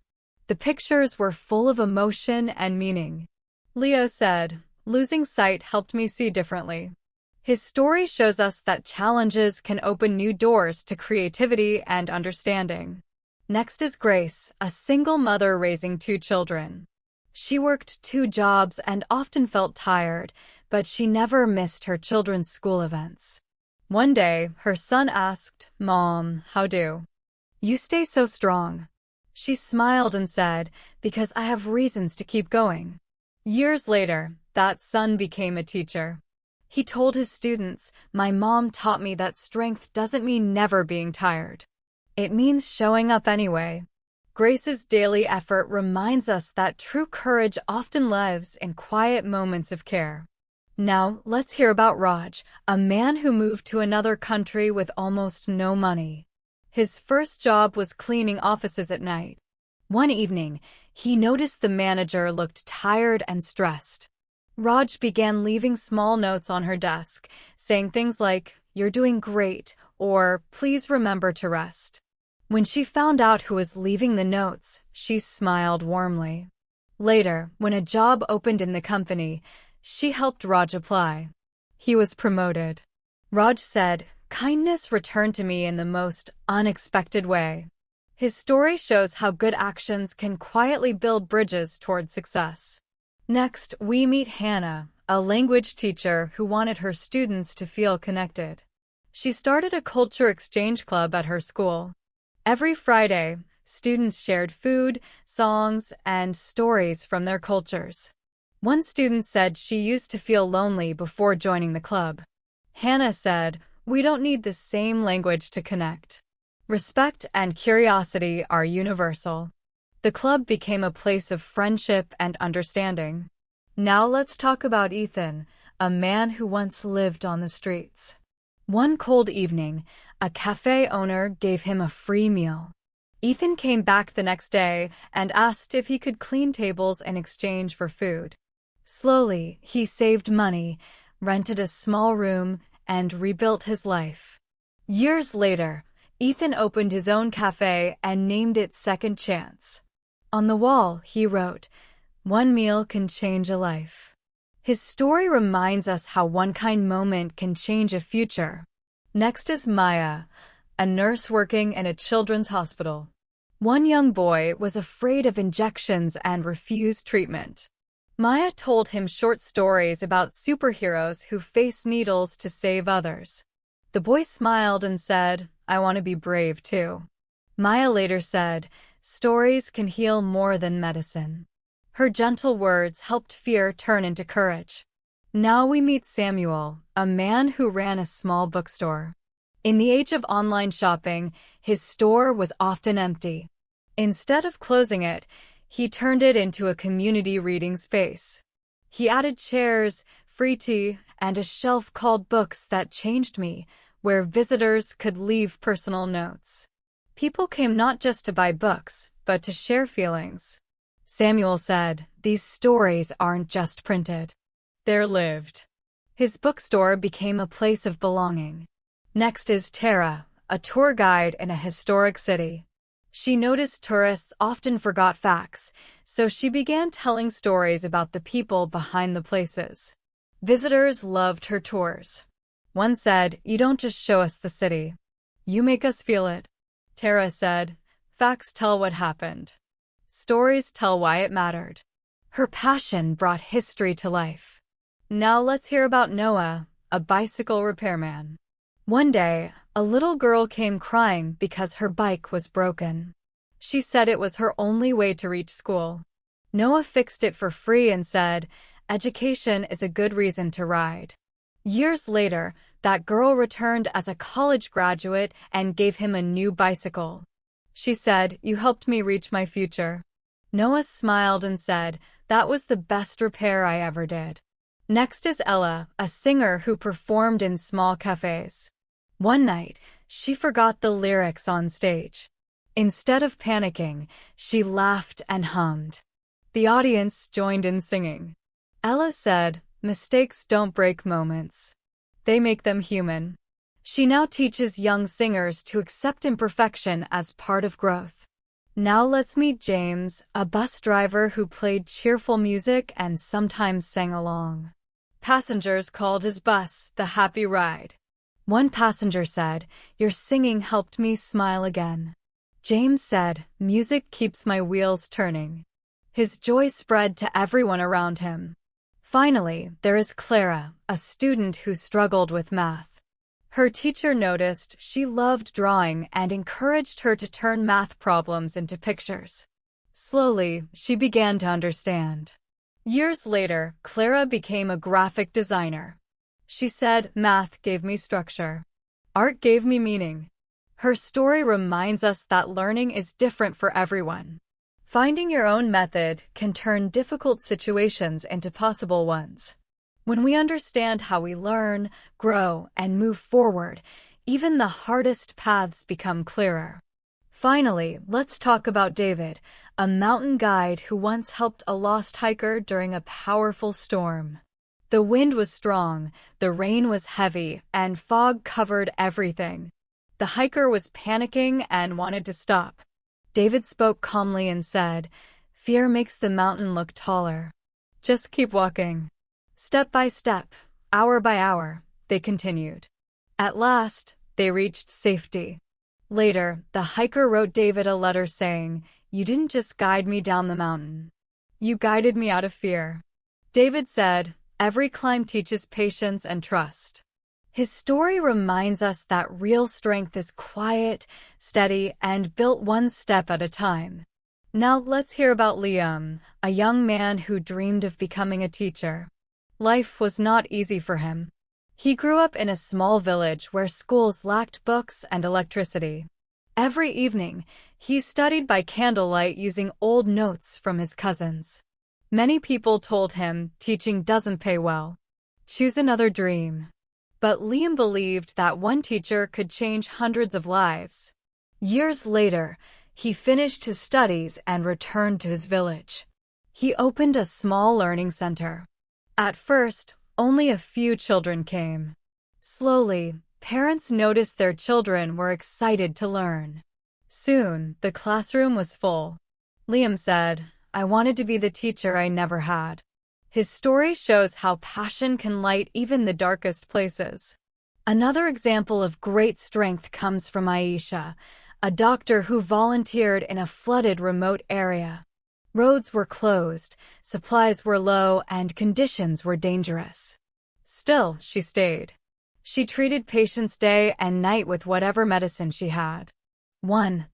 The pictures were full of emotion and meaning. Leo said, "Losing sight helped me see differently." His story shows us that challenges can open new doors to creativity and understanding. Next is Grace, a single mother raising 2 children. She worked 2 jobs and often felt tired, but she never missed her children's school events. One day, her son asked, "Mom, how do you stay so strong?" She smiled and said, "Because I have reasons to keep going." Years later, that son became a teacher. He told his students, "My mom taught me that strength doesn't mean never being tired. It means showing up anyway." Grace's daily effort reminds us that true courage often lives in quiet moments of care. Now, let's hear about Raj, a man who moved to another country with almost no money. His first job was cleaning offices at night. One evening, he noticed the manager looked tired and stressed. Raj began leaving small notes on her desk, saying things like, "You're doing great," or "Please remember to rest." When she found out who was leaving the notes, she smiled warmly. Later, when a job opened in the company, she helped Raj apply. He was promoted. Raj said, "Kindness returned to me in the most unexpected way." His story shows how good actions can quietly build bridges toward success. Next, we meet Hannah, a language teacher who wanted her students to feel connected. She started a culture exchange club at her school. Every Friday, students shared food, songs, and stories from their cultures. One student said she used to feel lonely before joining the club. Hannah said, "We don't need the same language to connect. Respect and curiosity are universal." The club became a place of friendship and understanding. Now let's talk about Ethan, a man who once lived on the streets. One cold evening, a cafe owner gave him a free meal. Ethan came back the next day and asked if he could clean tables in exchange for food. Slowly, he saved money, rented a small room, and rebuilt his life. Years later, Ethan opened his own cafe and named it Second Chance. On the wall, he wrote, "One meal can change a life." His story reminds us how one kind moment can change a future. Next is Maya, a nurse working in a children's hospital. One young boy was afraid of injections and refused treatment. Maya told him short stories about superheroes who face needles to save others. The boy smiled and said, "I want to be brave too." Maya later said, "Stories can heal more than medicine." Her gentle words helped fear turn into courage. Now we meet Samuel, a man who ran a small bookstore. In the age of online shopping, his store was often empty. Instead of closing it, he turned it into a community reading space. He added chairs, free tea, and a shelf called Books That Changed Me, where visitors could leave personal notes. People came not just to buy books, but to share feelings. Samuel said, "These stories aren't just printed. They're lived." His bookstore became a place of belonging. Next is Tara, a tour guide in a historic city. She noticed tourists often forgot facts, so she began telling stories about the people behind the places. Visitors loved her tours. One said, "You don't just show us the city. You make us feel it." Tara said, "Facts tell what happened. Stories tell why it mattered." Her passion brought history to life. Now let's hear about Noah, a bicycle repairman. One day, a little girl came crying because her bike was broken. She said it was her only way to reach school. Noah fixed it for free and said, "Education is a good reason to ride." Years later, that girl returned as a college graduate and gave him a new bicycle. She said, "You helped me reach my future." Noah smiled and said, "That was the best repair I ever did." Next is Ella, a singer who performed in small cafes. One night, she forgot the lyrics on stage. Instead of panicking, she laughed and hummed. The audience joined in singing. Ella said, "Mistakes don't break moments. They make them human." She now teaches young singers to accept imperfection as part of growth. Now let's meet James, a bus driver who played cheerful music and sometimes sang along. Passengers called his bus the Happy Ride. One passenger said, "Your singing helped me smile again." James said, "Music keeps my wheels turning." His joy spread to everyone around him. Finally, there is Clara, a student who struggled with math. Her teacher noticed she loved drawing and encouraged her to turn math problems into pictures. Slowly, she began to understand. Years later, Clara became a graphic designer. She said, "Math gave me structure. Art gave me meaning." Her story reminds us that learning is different for everyone. Finding your own method can turn difficult situations into possible ones. When we understand how we learn, grow, and move forward, even the hardest paths become clearer. Finally, let's talk about David, a mountain guide who once helped a lost hiker during a powerful storm. The wind was strong, the rain was heavy, and fog covered everything. The hiker was panicking and wanted to stop. David spoke calmly and said, "Fear makes the mountain look taller. Just keep walking." Step by step, hour by hour, they continued. At last, they reached safety. Later, the hiker wrote David a letter saying, "You didn't just guide me down the mountain. You guided me out of fear." David said, "Every climb teaches patience and trust." His story reminds us that real strength is quiet, steady, and built one step at a time. Now let's hear about Liam, a young man who dreamed of becoming a teacher. Life was not easy for him. He grew up in a small village where schools lacked books and electricity. Every evening, he studied by candlelight using old notes from his cousins. Many people told him teaching doesn't pay well. Choose another dream. But Liam believed that one teacher could change hundreds of lives. Years later, he finished his studies and returned to his village. He opened a small learning center. At first, only a few children came. Slowly, parents noticed their children were excited to learn. Soon, the classroom was full. Liam said, "I wanted to be the teacher I never had." His story shows how passion can light even the darkest places. Another example of great strength comes from Aisha, a doctor who volunteered in a flooded remote area. Roads were closed, supplies were low, and conditions were dangerous. Still, she stayed. She treated patients day and night with whatever medicine she had. One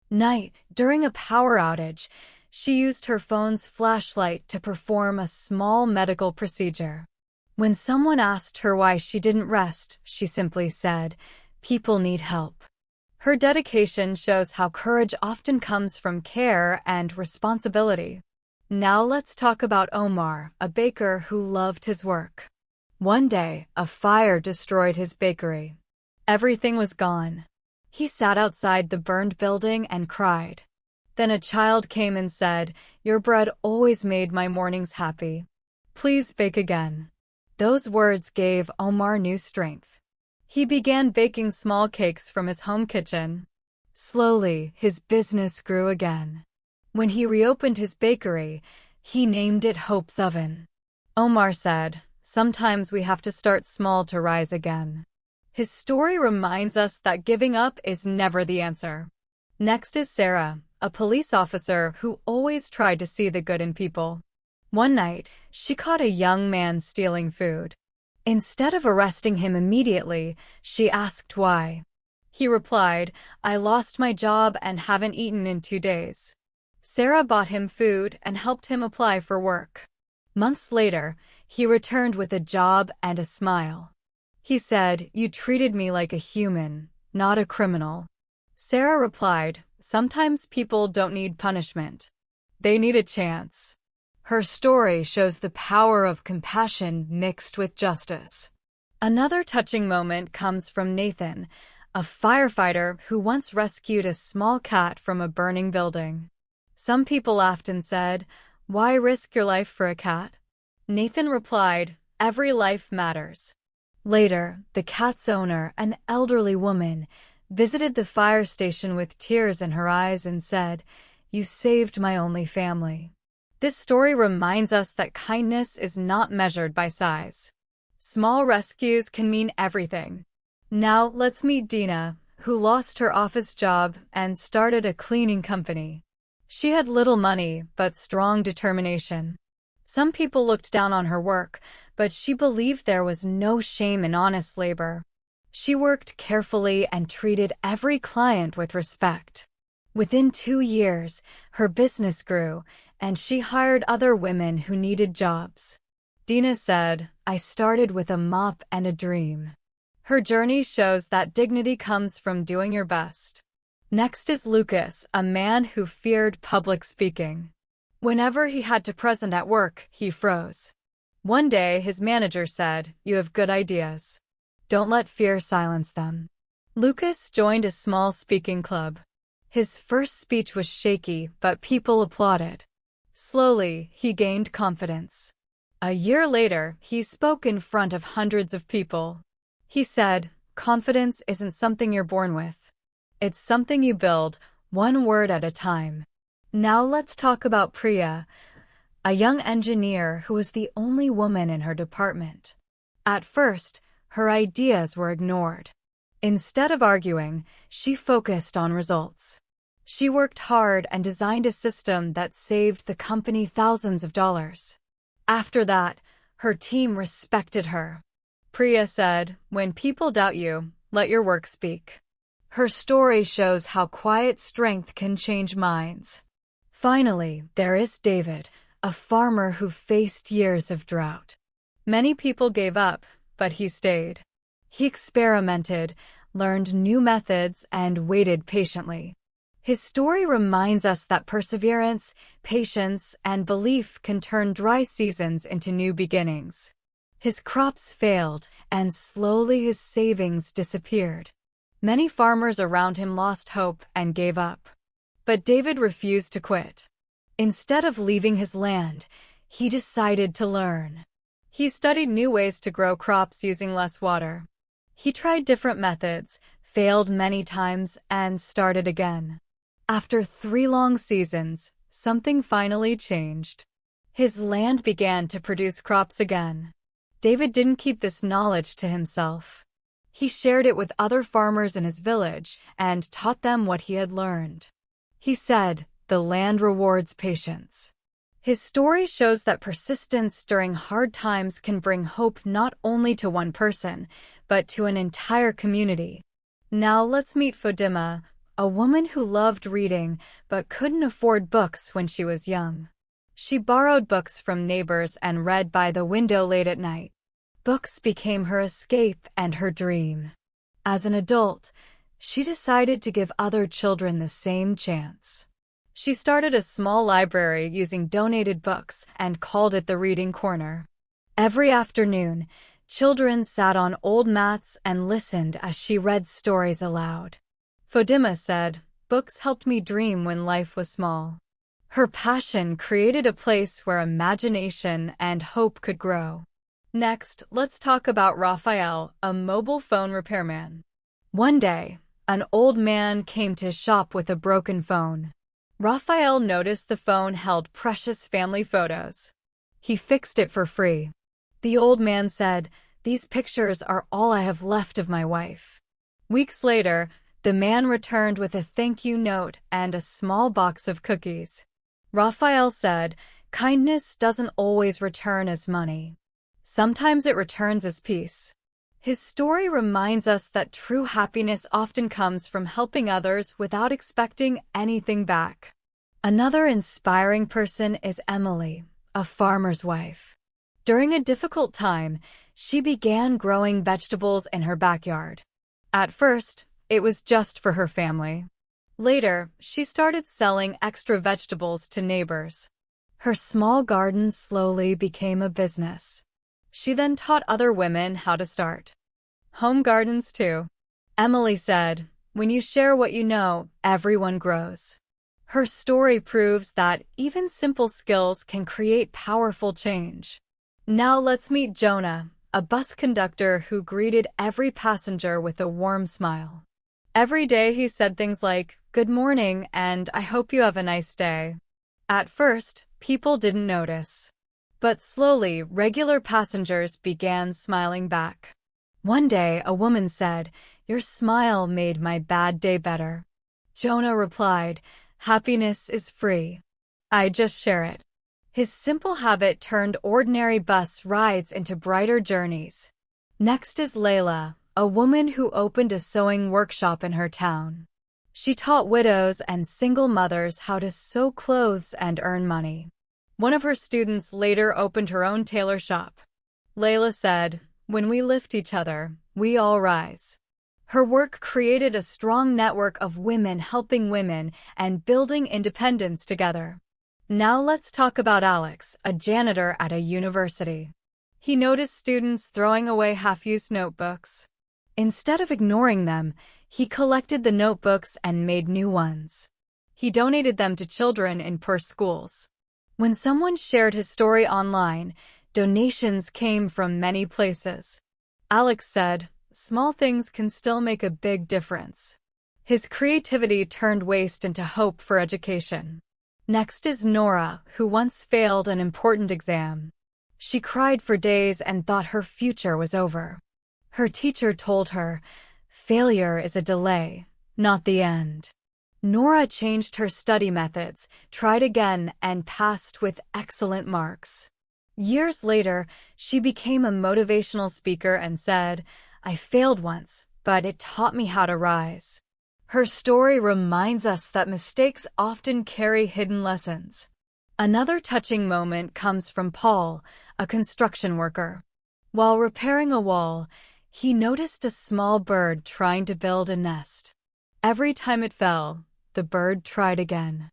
night, during a power outage, she used her phone's flashlight to perform a small medical procedure. When someone asked her why she didn't rest, she simply said, "People need help." Her dedication shows how courage often comes from care and responsibility. Now let's talk about Omar, a baker who loved his work. One day, a fire destroyed his bakery. Everything was gone. He sat outside the burned building and cried. Then a child came and said, "Your bread always made my mornings happy. Please bake again." Those words gave Omar new strength. He began baking small cakes from his home kitchen. Slowly, his business grew again. When he reopened his bakery, he named it Hope's Oven. Omar said, "Sometimes we have to start small to rise again." His story reminds us that giving up is never the answer. Next is Sarah, a police officer who always tried to see the good in people. One night, she caught a young man stealing food. Instead of arresting him immediately, she asked why. He replied, "I lost my job and haven't eaten in 2 days." Sarah bought him food and helped him apply for work. Months later, he returned with a job and a smile. He said, "You treated me like a human, not a criminal." Sarah replied, "Sometimes people don't need punishment. They need a chance." Her story shows the power of compassion mixed with justice. Another touching moment comes from Nathan, a firefighter who once rescued a small cat from a burning building. Some people laughed and said, "Why risk your life for a cat?" Nathan replied, "Every life matters." Later, the cat's owner, an elderly woman, visited the fire station with tears in her eyes and said, "You saved my only family." This story reminds us that kindness is not measured by size. Small rescues can mean everything. Now let's meet Dina, who lost her office job and started a cleaning company. She had little money, but strong determination. Some people looked down on her work, but she believed there was no shame in honest labor. She worked carefully and treated every client with respect. Within 2 years, her business grew, and she hired other women who needed jobs. Dina said, "I started with a mop and a dream." Her journey shows that dignity comes from doing your best. Next is Lucas, a man who feared public speaking. Whenever he had to present at work, he froze. One day, his manager said, "You have good ideas. Don't let fear silence them." Lucas joined a small speaking club. His first speech was shaky, but people applauded. Slowly, he gained confidence. A year later, he spoke in front of hundreds of people. He said, "Confidence isn't something you're born with. It's something you build, one word at a time." Now let's talk about Priya, a young engineer who was the only woman in her department. At first, her ideas were ignored. Instead of arguing, she focused on results. She worked hard and designed a system that saved the company thousands of dollars. After that, her team respected her. Priya said, "When people doubt you, let your work speak." Her story shows how quiet strength can change minds. Finally, there is David, a farmer who faced years of drought. Many people gave up, but he stayed. He experimented, learned new methods, and waited patiently. His story reminds us that perseverance, patience, and belief can turn dry seasons into new beginnings. His crops failed, and slowly his savings disappeared. Many farmers around him lost hope and gave up. But David refused to quit. Instead of leaving his land, he decided to learn. He studied new ways to grow crops using less water. He tried different methods, failed many times, and started again. After 3 long seasons, something finally changed. His land began to produce crops again. David didn't keep this knowledge to himself. He shared it with other farmers in his village and taught them what he had learned. He said, "The land rewards patience." His story shows that persistence during hard times can bring hope not only to one person, but to an entire community. Now let's meet Fodima, a woman who loved reading but couldn't afford books when she was young. She borrowed books from neighbors and read by the window late at night. Books became her escape and her dream. As an adult, she decided to give other children the same chance. She started a small library using donated books and called it the Reading Corner. Every afternoon, children sat on old mats and listened as she read stories aloud. Fodima said, "Books helped me dream when life was small." Her passion created a place where imagination and hope could grow. Next, let's talk about Raphael, a mobile phone repairman. One day, an old man came to his shop with a broken phone. Raphael noticed the phone held precious family photos. He fixed it for free. The old man said, "These pictures are all I have left of my wife." Weeks later, the man returned with a thank you note and a small box of cookies. Raphael said, "Kindness doesn't always return as money. Sometimes it returns as peace." His story reminds us that true happiness often comes from helping others without expecting anything back. Another inspiring person is Emily, a farmer's wife. During a difficult time, she began growing vegetables in her backyard. At first, it was just for her family. Later, she started selling extra vegetables to neighbors. Her small garden slowly became a business. She then taught other women how to start home gardens too. Emily said, "When you share what you know, everyone grows." Her story proves that even simple skills can create powerful change. Now let's meet Jonah, a bus conductor who greeted every passenger with a warm smile. Every day he said things like, "Good morning," and "I hope you have a nice day." At first, people didn't notice. But slowly, regular passengers began smiling back. One day, a woman said, "Your smile made my bad day better." Jonah replied, "Happiness is free. I just share it." His simple habit turned ordinary bus rides into brighter journeys. Next is Layla, a woman who opened a sewing workshop in her town. She taught widows and single mothers how to sew clothes and earn money. One of her students later opened her own tailor shop. Layla said, "When we lift each other, we all rise." Her work created a strong network of women helping women and building independence together. Now let's talk about Alex, a janitor at a university. He noticed students throwing away half-used notebooks. Instead of ignoring them, he collected the notebooks and made new ones. He donated them to children in poor schools. When someone shared his story online, donations came from many places. Alex said, "Small things can still make a big difference." His creativity turned waste into hope for education. Next is Nora, who once failed an important exam. She cried for days and thought her future was over. Her teacher told her, "Failure is a delay, not the end." Nora changed her study methods, tried again, and passed with excellent marks. Years later, she became a motivational speaker and said, "I failed once, but it taught me how to rise." Her story reminds us that mistakes often carry hidden lessons. Another touching moment comes from Paul, a construction worker. While repairing a wall, he noticed a small bird trying to build a nest. Every time it fell, the bird tried again.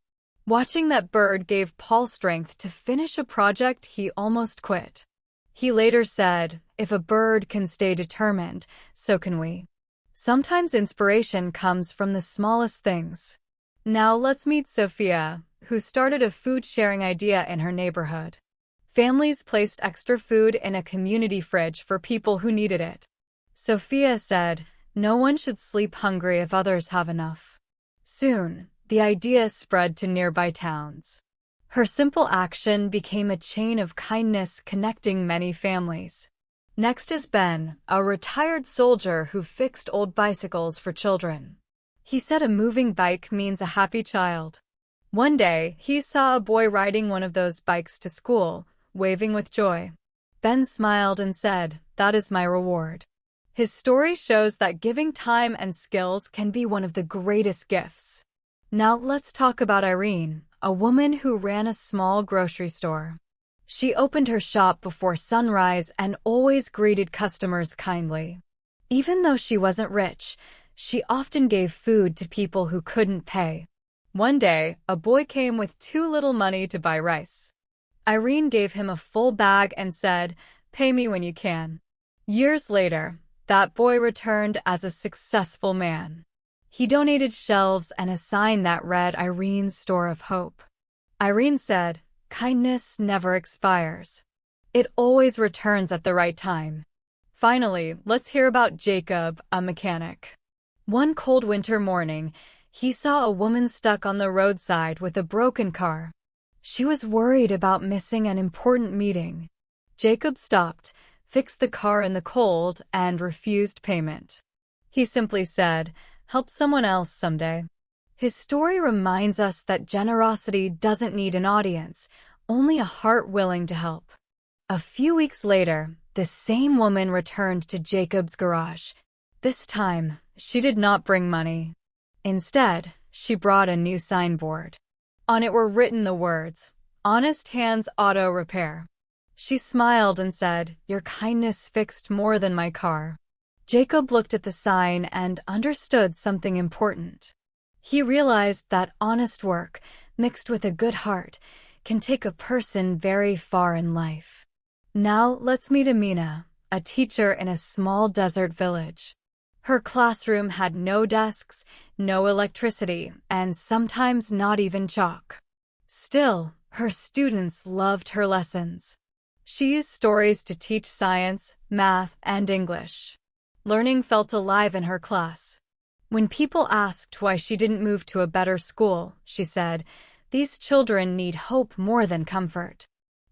Watching that bird gave Paul strength to finish a project he almost quit. He later said, "If a bird can stay determined, so can we." Sometimes inspiration comes from the smallest things. Now let's meet Sophia, who started a food-sharing idea in her neighborhood. Families placed extra food in a community fridge for people who needed it. Sophia said, "No one should sleep hungry if others have enough." Soon, the idea spread to nearby towns. Her simple action became a chain of kindness connecting many families. Next is Ben, a retired soldier who fixed old bicycles for children. He said a moving bike means a happy child. One day, he saw a boy riding one of those bikes to school, waving with joy. Ben smiled and said, "That is my reward." His story shows that giving time and skills can be one of the greatest gifts. Now let's talk about Irene, a woman who ran a small grocery store. She opened her shop before sunrise and always greeted customers kindly. Even though she wasn't rich, she often gave food to people who couldn't pay. One day, a boy came with too little money to buy rice. Irene gave him a full bag and said, "Pay me when you can." Years later, that boy returned as a successful man. He donated shelves and a sign that read Irene's Store of Hope. Irene said, "Kindness never expires. It always returns at the right time." Finally, let's hear about Jacob, a mechanic. One cold winter morning, he saw a woman stuck on the roadside with a broken car. She was worried about missing an important meeting. Jacob stopped, fixed the car in the cold, and refused payment. He simply said, "Help someone else someday." His story reminds us that generosity doesn't need an audience, only a heart willing to help. A few weeks later, the same woman returned to Jacob's garage. This time, she did not bring money. Instead, she brought a new signboard. On it were written the words, "Honest Hands Auto Repair." She smiled and said, "Your kindness fixed more than my car." Jacob looked at the sign and understood something important. He realized that honest work, mixed with a good heart, can take a person very far in life. Now let's meet Amina, a teacher in a small desert village. Her classroom had no desks, no electricity, and sometimes not even chalk. Still, her students loved her lessons. She used stories to teach science, math, and English. Learning felt alive in her class. When people asked why she didn't move to a better school, she said, "These children need hope more than comfort."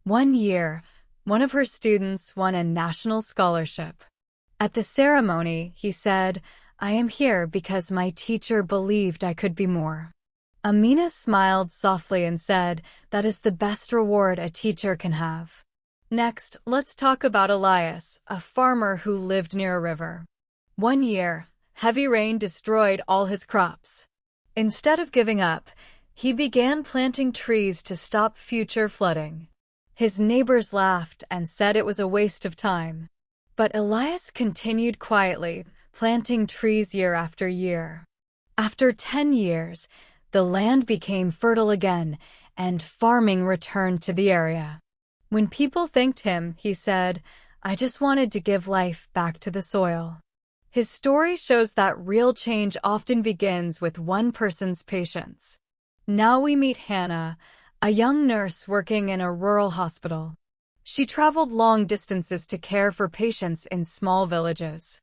One year, one of her students won a national scholarship. At the ceremony, he said, "I am here because my teacher believed I could be more." Amina smiled softly and said, "That is the best reward a teacher can have." Next, let's talk about Elias, a farmer who lived near a river. One year, heavy rain destroyed all his crops. Instead of giving up, he began planting trees to stop future flooding. His neighbors laughed and said it was a waste of time. But Elias continued quietly, planting trees year after year. After 10 years, the land became fertile again, and farming returned to the area. When people thanked him, he said, "I just wanted to give life back to the soil." His story shows that real change often begins with one person's patience. Now we meet Hannah, a young nurse working in a rural hospital. She traveled long distances to care for patients in small villages.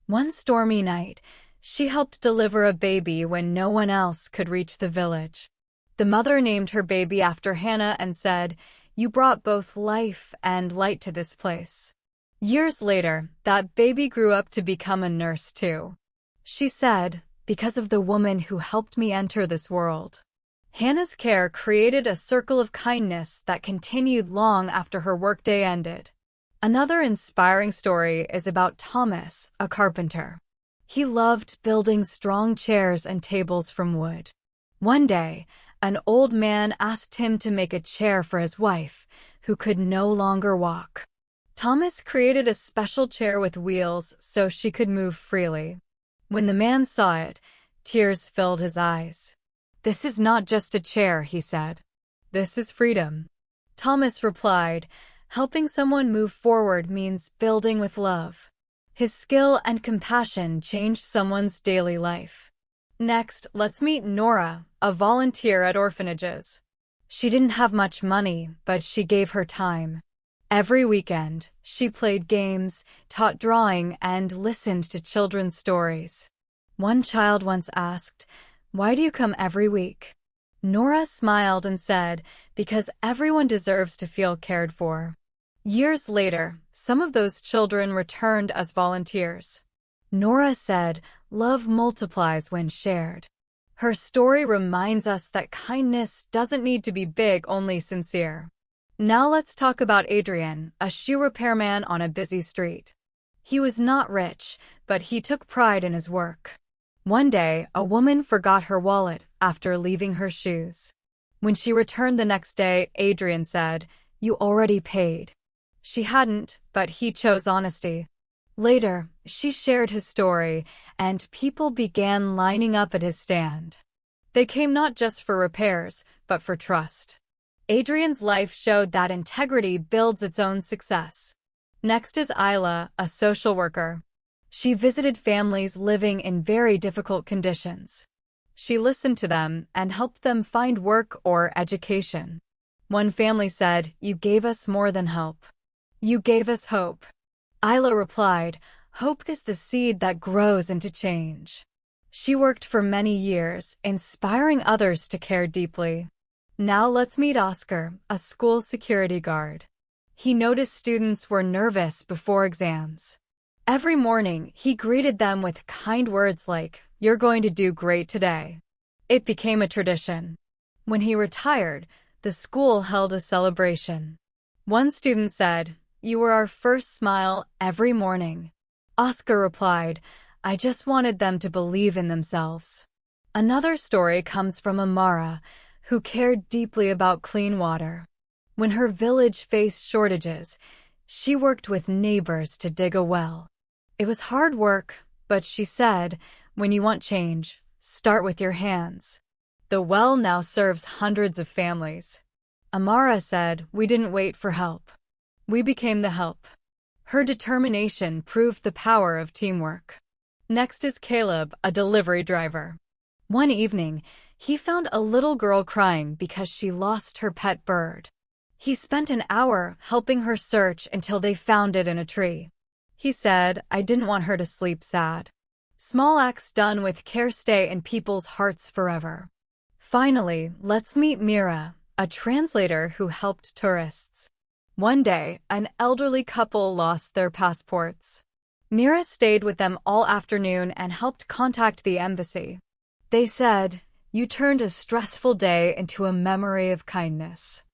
One stormy night, she helped deliver a baby when no one else could reach the village. The mother named her baby after Hannah and said, "You brought both life and light to this place." Years later, that baby grew up to become a nurse too. She said, "Because of the woman who helped me enter this world." Hannah's care created a circle of kindness that continued long after her workday ended. Another inspiring story is about Thomas, a carpenter. He loved building strong chairs and tables from wood. One day, an old man asked him to make a chair for his wife, who could no longer walk. Thomas created a special chair with wheels so she could move freely. When the man saw it, tears filled his eyes. "This is not just a chair," he said. "This is freedom." Thomas replied, "Helping someone move forward means building with love." His skill and compassion changed someone's daily life. Next, let's meet Nora, a volunteer at orphanages. She didn't have much money, but she gave her time. Every weekend, she played games, taught drawing, and listened to children's stories. One child once asked, "Why do you come every week?" Nora smiled and said, "Because everyone deserves to feel cared for." Years later, some of those children returned as volunteers. Nora said, "Love multiplies when shared." Her story reminds us that kindness doesn't need to be big, only sincere. Now let's talk about Adrian, a shoe repairman on a busy street. He was not rich, but he took pride in his work. One day, a woman forgot her wallet after leaving her shoes. When she returned the next day, Adrian said, "You already paid." She hadn't, but he chose honesty. Later, she shared his story, and people began lining up at his stand. They came not just for repairs, but for trust. Adrian's life showed that integrity builds its own success. Next is Isla, a social worker. She visited families living in very difficult conditions. She listened to them and helped them find work or education. One family said, "You gave us more than help. You gave us hope." Isla replied, "Hope is the seed that grows into change." She worked for many years, inspiring others to care deeply. Now let's meet Oscar, a school security guard. He noticed students were nervous before exams. Every morning, he greeted them with kind words like, "You're going to do great today." It became a tradition. When he retired, the school held a celebration. One student said, "You were our first smile every morning." Oscar replied, "I just wanted them to believe in themselves." Another story comes from Amara, who cared deeply about clean water. When her village faced shortages, she worked with neighbors to dig a well. It was hard work, but she said, "When you want change, start with your hands." The well now serves hundreds of families. Amara said, "We didn't wait for help. We became the help." Her determination proved the power of teamwork. Next is Caleb, a delivery driver. One evening, he found a little girl crying because she lost her pet bird. He spent an hour helping her search until they found it in a tree. He said, "I didn't want her to sleep sad." Small acts done with care stay in people's hearts forever. Finally, let's meet Mira, a translator who helped tourists. One day, an elderly couple lost their passports. Mira stayed with them all afternoon and helped contact the embassy. They said, "You turned a stressful day into a memory of kindness."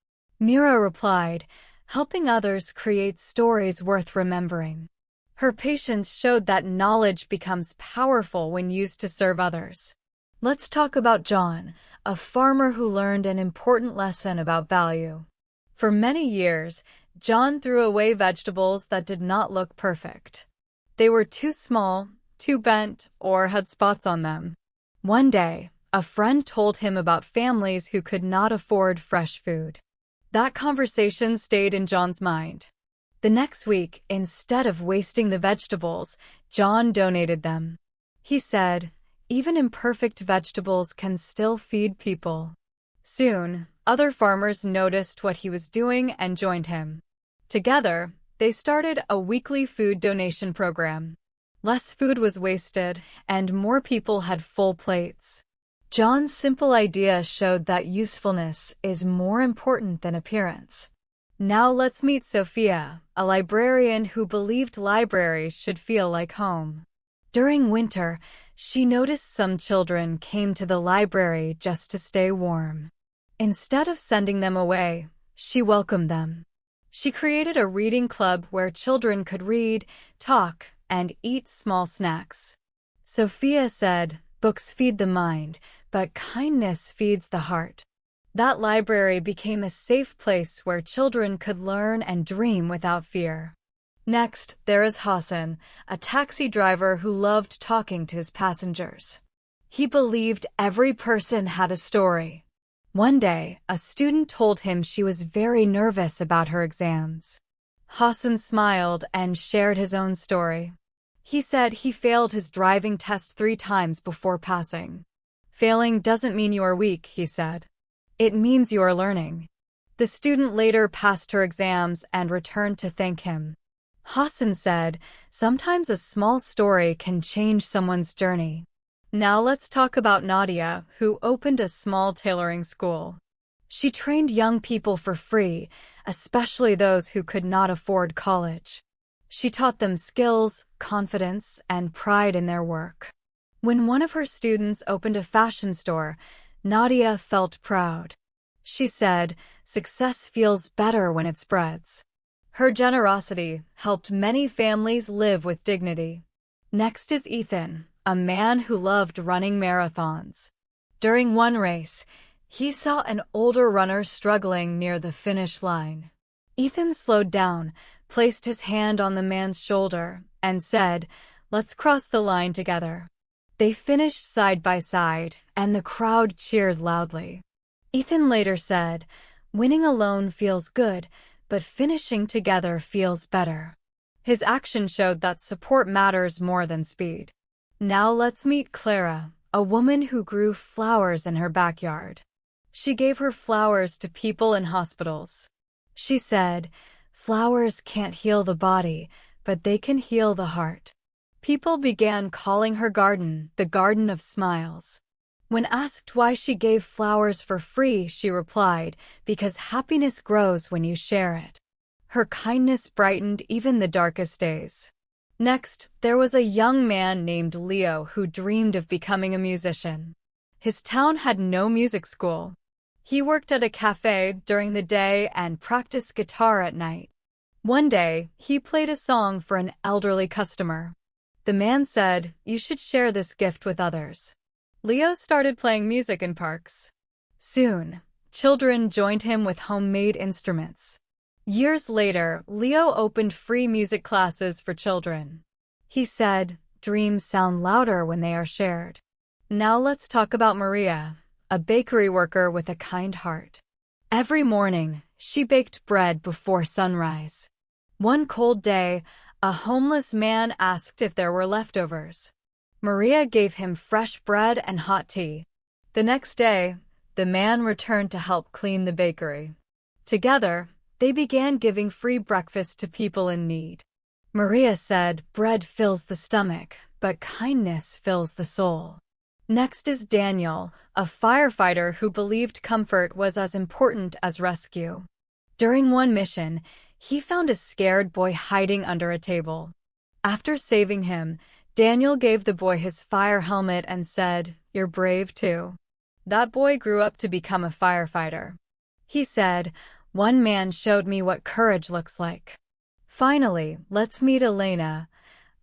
Mira replied, "Helping others creates stories worth remembering." Her patience showed that knowledge becomes powerful when used to serve others. Let's talk about John, a farmer who learned an important lesson about value. For many years, John threw away vegetables that did not look perfect. They were too small, too bent, or had spots on them. One day, a friend told him about families who could not afford fresh food. That conversation stayed in John's mind. The next week, instead of wasting the vegetables, John donated them. He said, "Even imperfect vegetables can still feed people." Soon, other farmers noticed what he was doing and joined him. Together, they started a weekly food donation program. Less food was wasted, and more people had full plates. John's simple idea showed that usefulness is more important than appearance. Now let's meet Sophia, a librarian who believed libraries should feel like home. During winter, she noticed some children came to the library just to stay warm. Instead of sending them away, she welcomed them. She created a reading club where children could read, talk, and eat small snacks. Sophia said, "Books feed the mind, but kindness feeds the heart." That library became a safe place where children could learn and dream without fear. Next, there is Hassan, a taxi driver who loved talking to his passengers. He believed every person had a story. One day, a student told him she was very nervous about her exams. Hassan smiled and shared his own story. He said he failed his driving test 3 times before passing. "Failing doesn't mean you are weak," he said. "It means you are learning." The student later passed her exams and returned to thank him. Hassan said, "Sometimes a small story can change someone's journey." Now let's talk about Nadia, who opened a small tailoring school. She trained young people for free, especially those who could not afford college. She taught them skills, confidence, and pride in their work. When one of her students opened a fashion store, Nadia felt proud. She said, "Success feels better when it spreads." Her generosity helped many families live with dignity. Next is Ethan, a man who loved running marathons. During one race, he saw an older runner struggling near the finish line. Ethan slowed down, placed his hand on the man's shoulder, and said, "Let's cross the line together." They finished side by side, and the crowd cheered loudly. Ethan later said, "Winning alone feels good, but finishing together feels better." His action showed that support matters more than speed. Now let's meet Clara, a woman who grew flowers in her backyard. She gave her flowers to people in hospitals. She said, "Flowers can't heal the body, but they can heal the heart." People began calling her garden the Garden of Smiles. When asked why she gave flowers for free, she replied, "Because happiness grows when you share it." Her kindness brightened even the darkest days. Next, there was a young man named Leo who dreamed of becoming a musician. His town had no music school. He worked at a cafe during the day and practiced guitar at night. One day, he played a song for an elderly customer. The man said, "You should share this gift with others." Leo started playing music in parks. Soon, children joined him with homemade instruments. Years later, Leo opened free music classes for children. He said, "Dreams sound louder when they are shared." Now let's talk about Maria, a bakery worker with a kind heart. Every morning, she baked bread before sunrise. One cold day, a homeless man asked if there were leftovers. Maria gave him fresh bread and hot tea. The next day, the man returned to help clean the bakery. Together, they began giving free breakfast to people in need. Maria said, "Bread fills the stomach, but kindness fills the soul." Next is Daniel, a firefighter who believed comfort was as important as rescue. During one mission, he found a scared boy hiding under a table. After saving him, Daniel gave the boy his fire helmet and said, "You're brave too." That boy grew up to become a firefighter. He said, "One man showed me what courage looks like." Finally, let's meet Elena,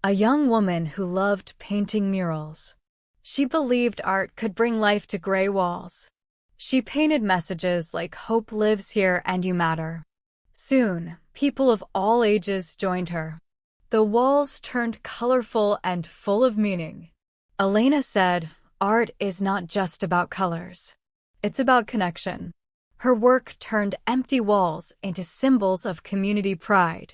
a young woman who loved painting murals. She believed art could bring life to gray walls. She painted messages like "Hope lives here and you matter." Soon, people of all ages joined her. The walls turned colorful and full of meaning. Elena said, "Art is not just about colors. It's about connection." Her work turned empty walls into symbols of community pride.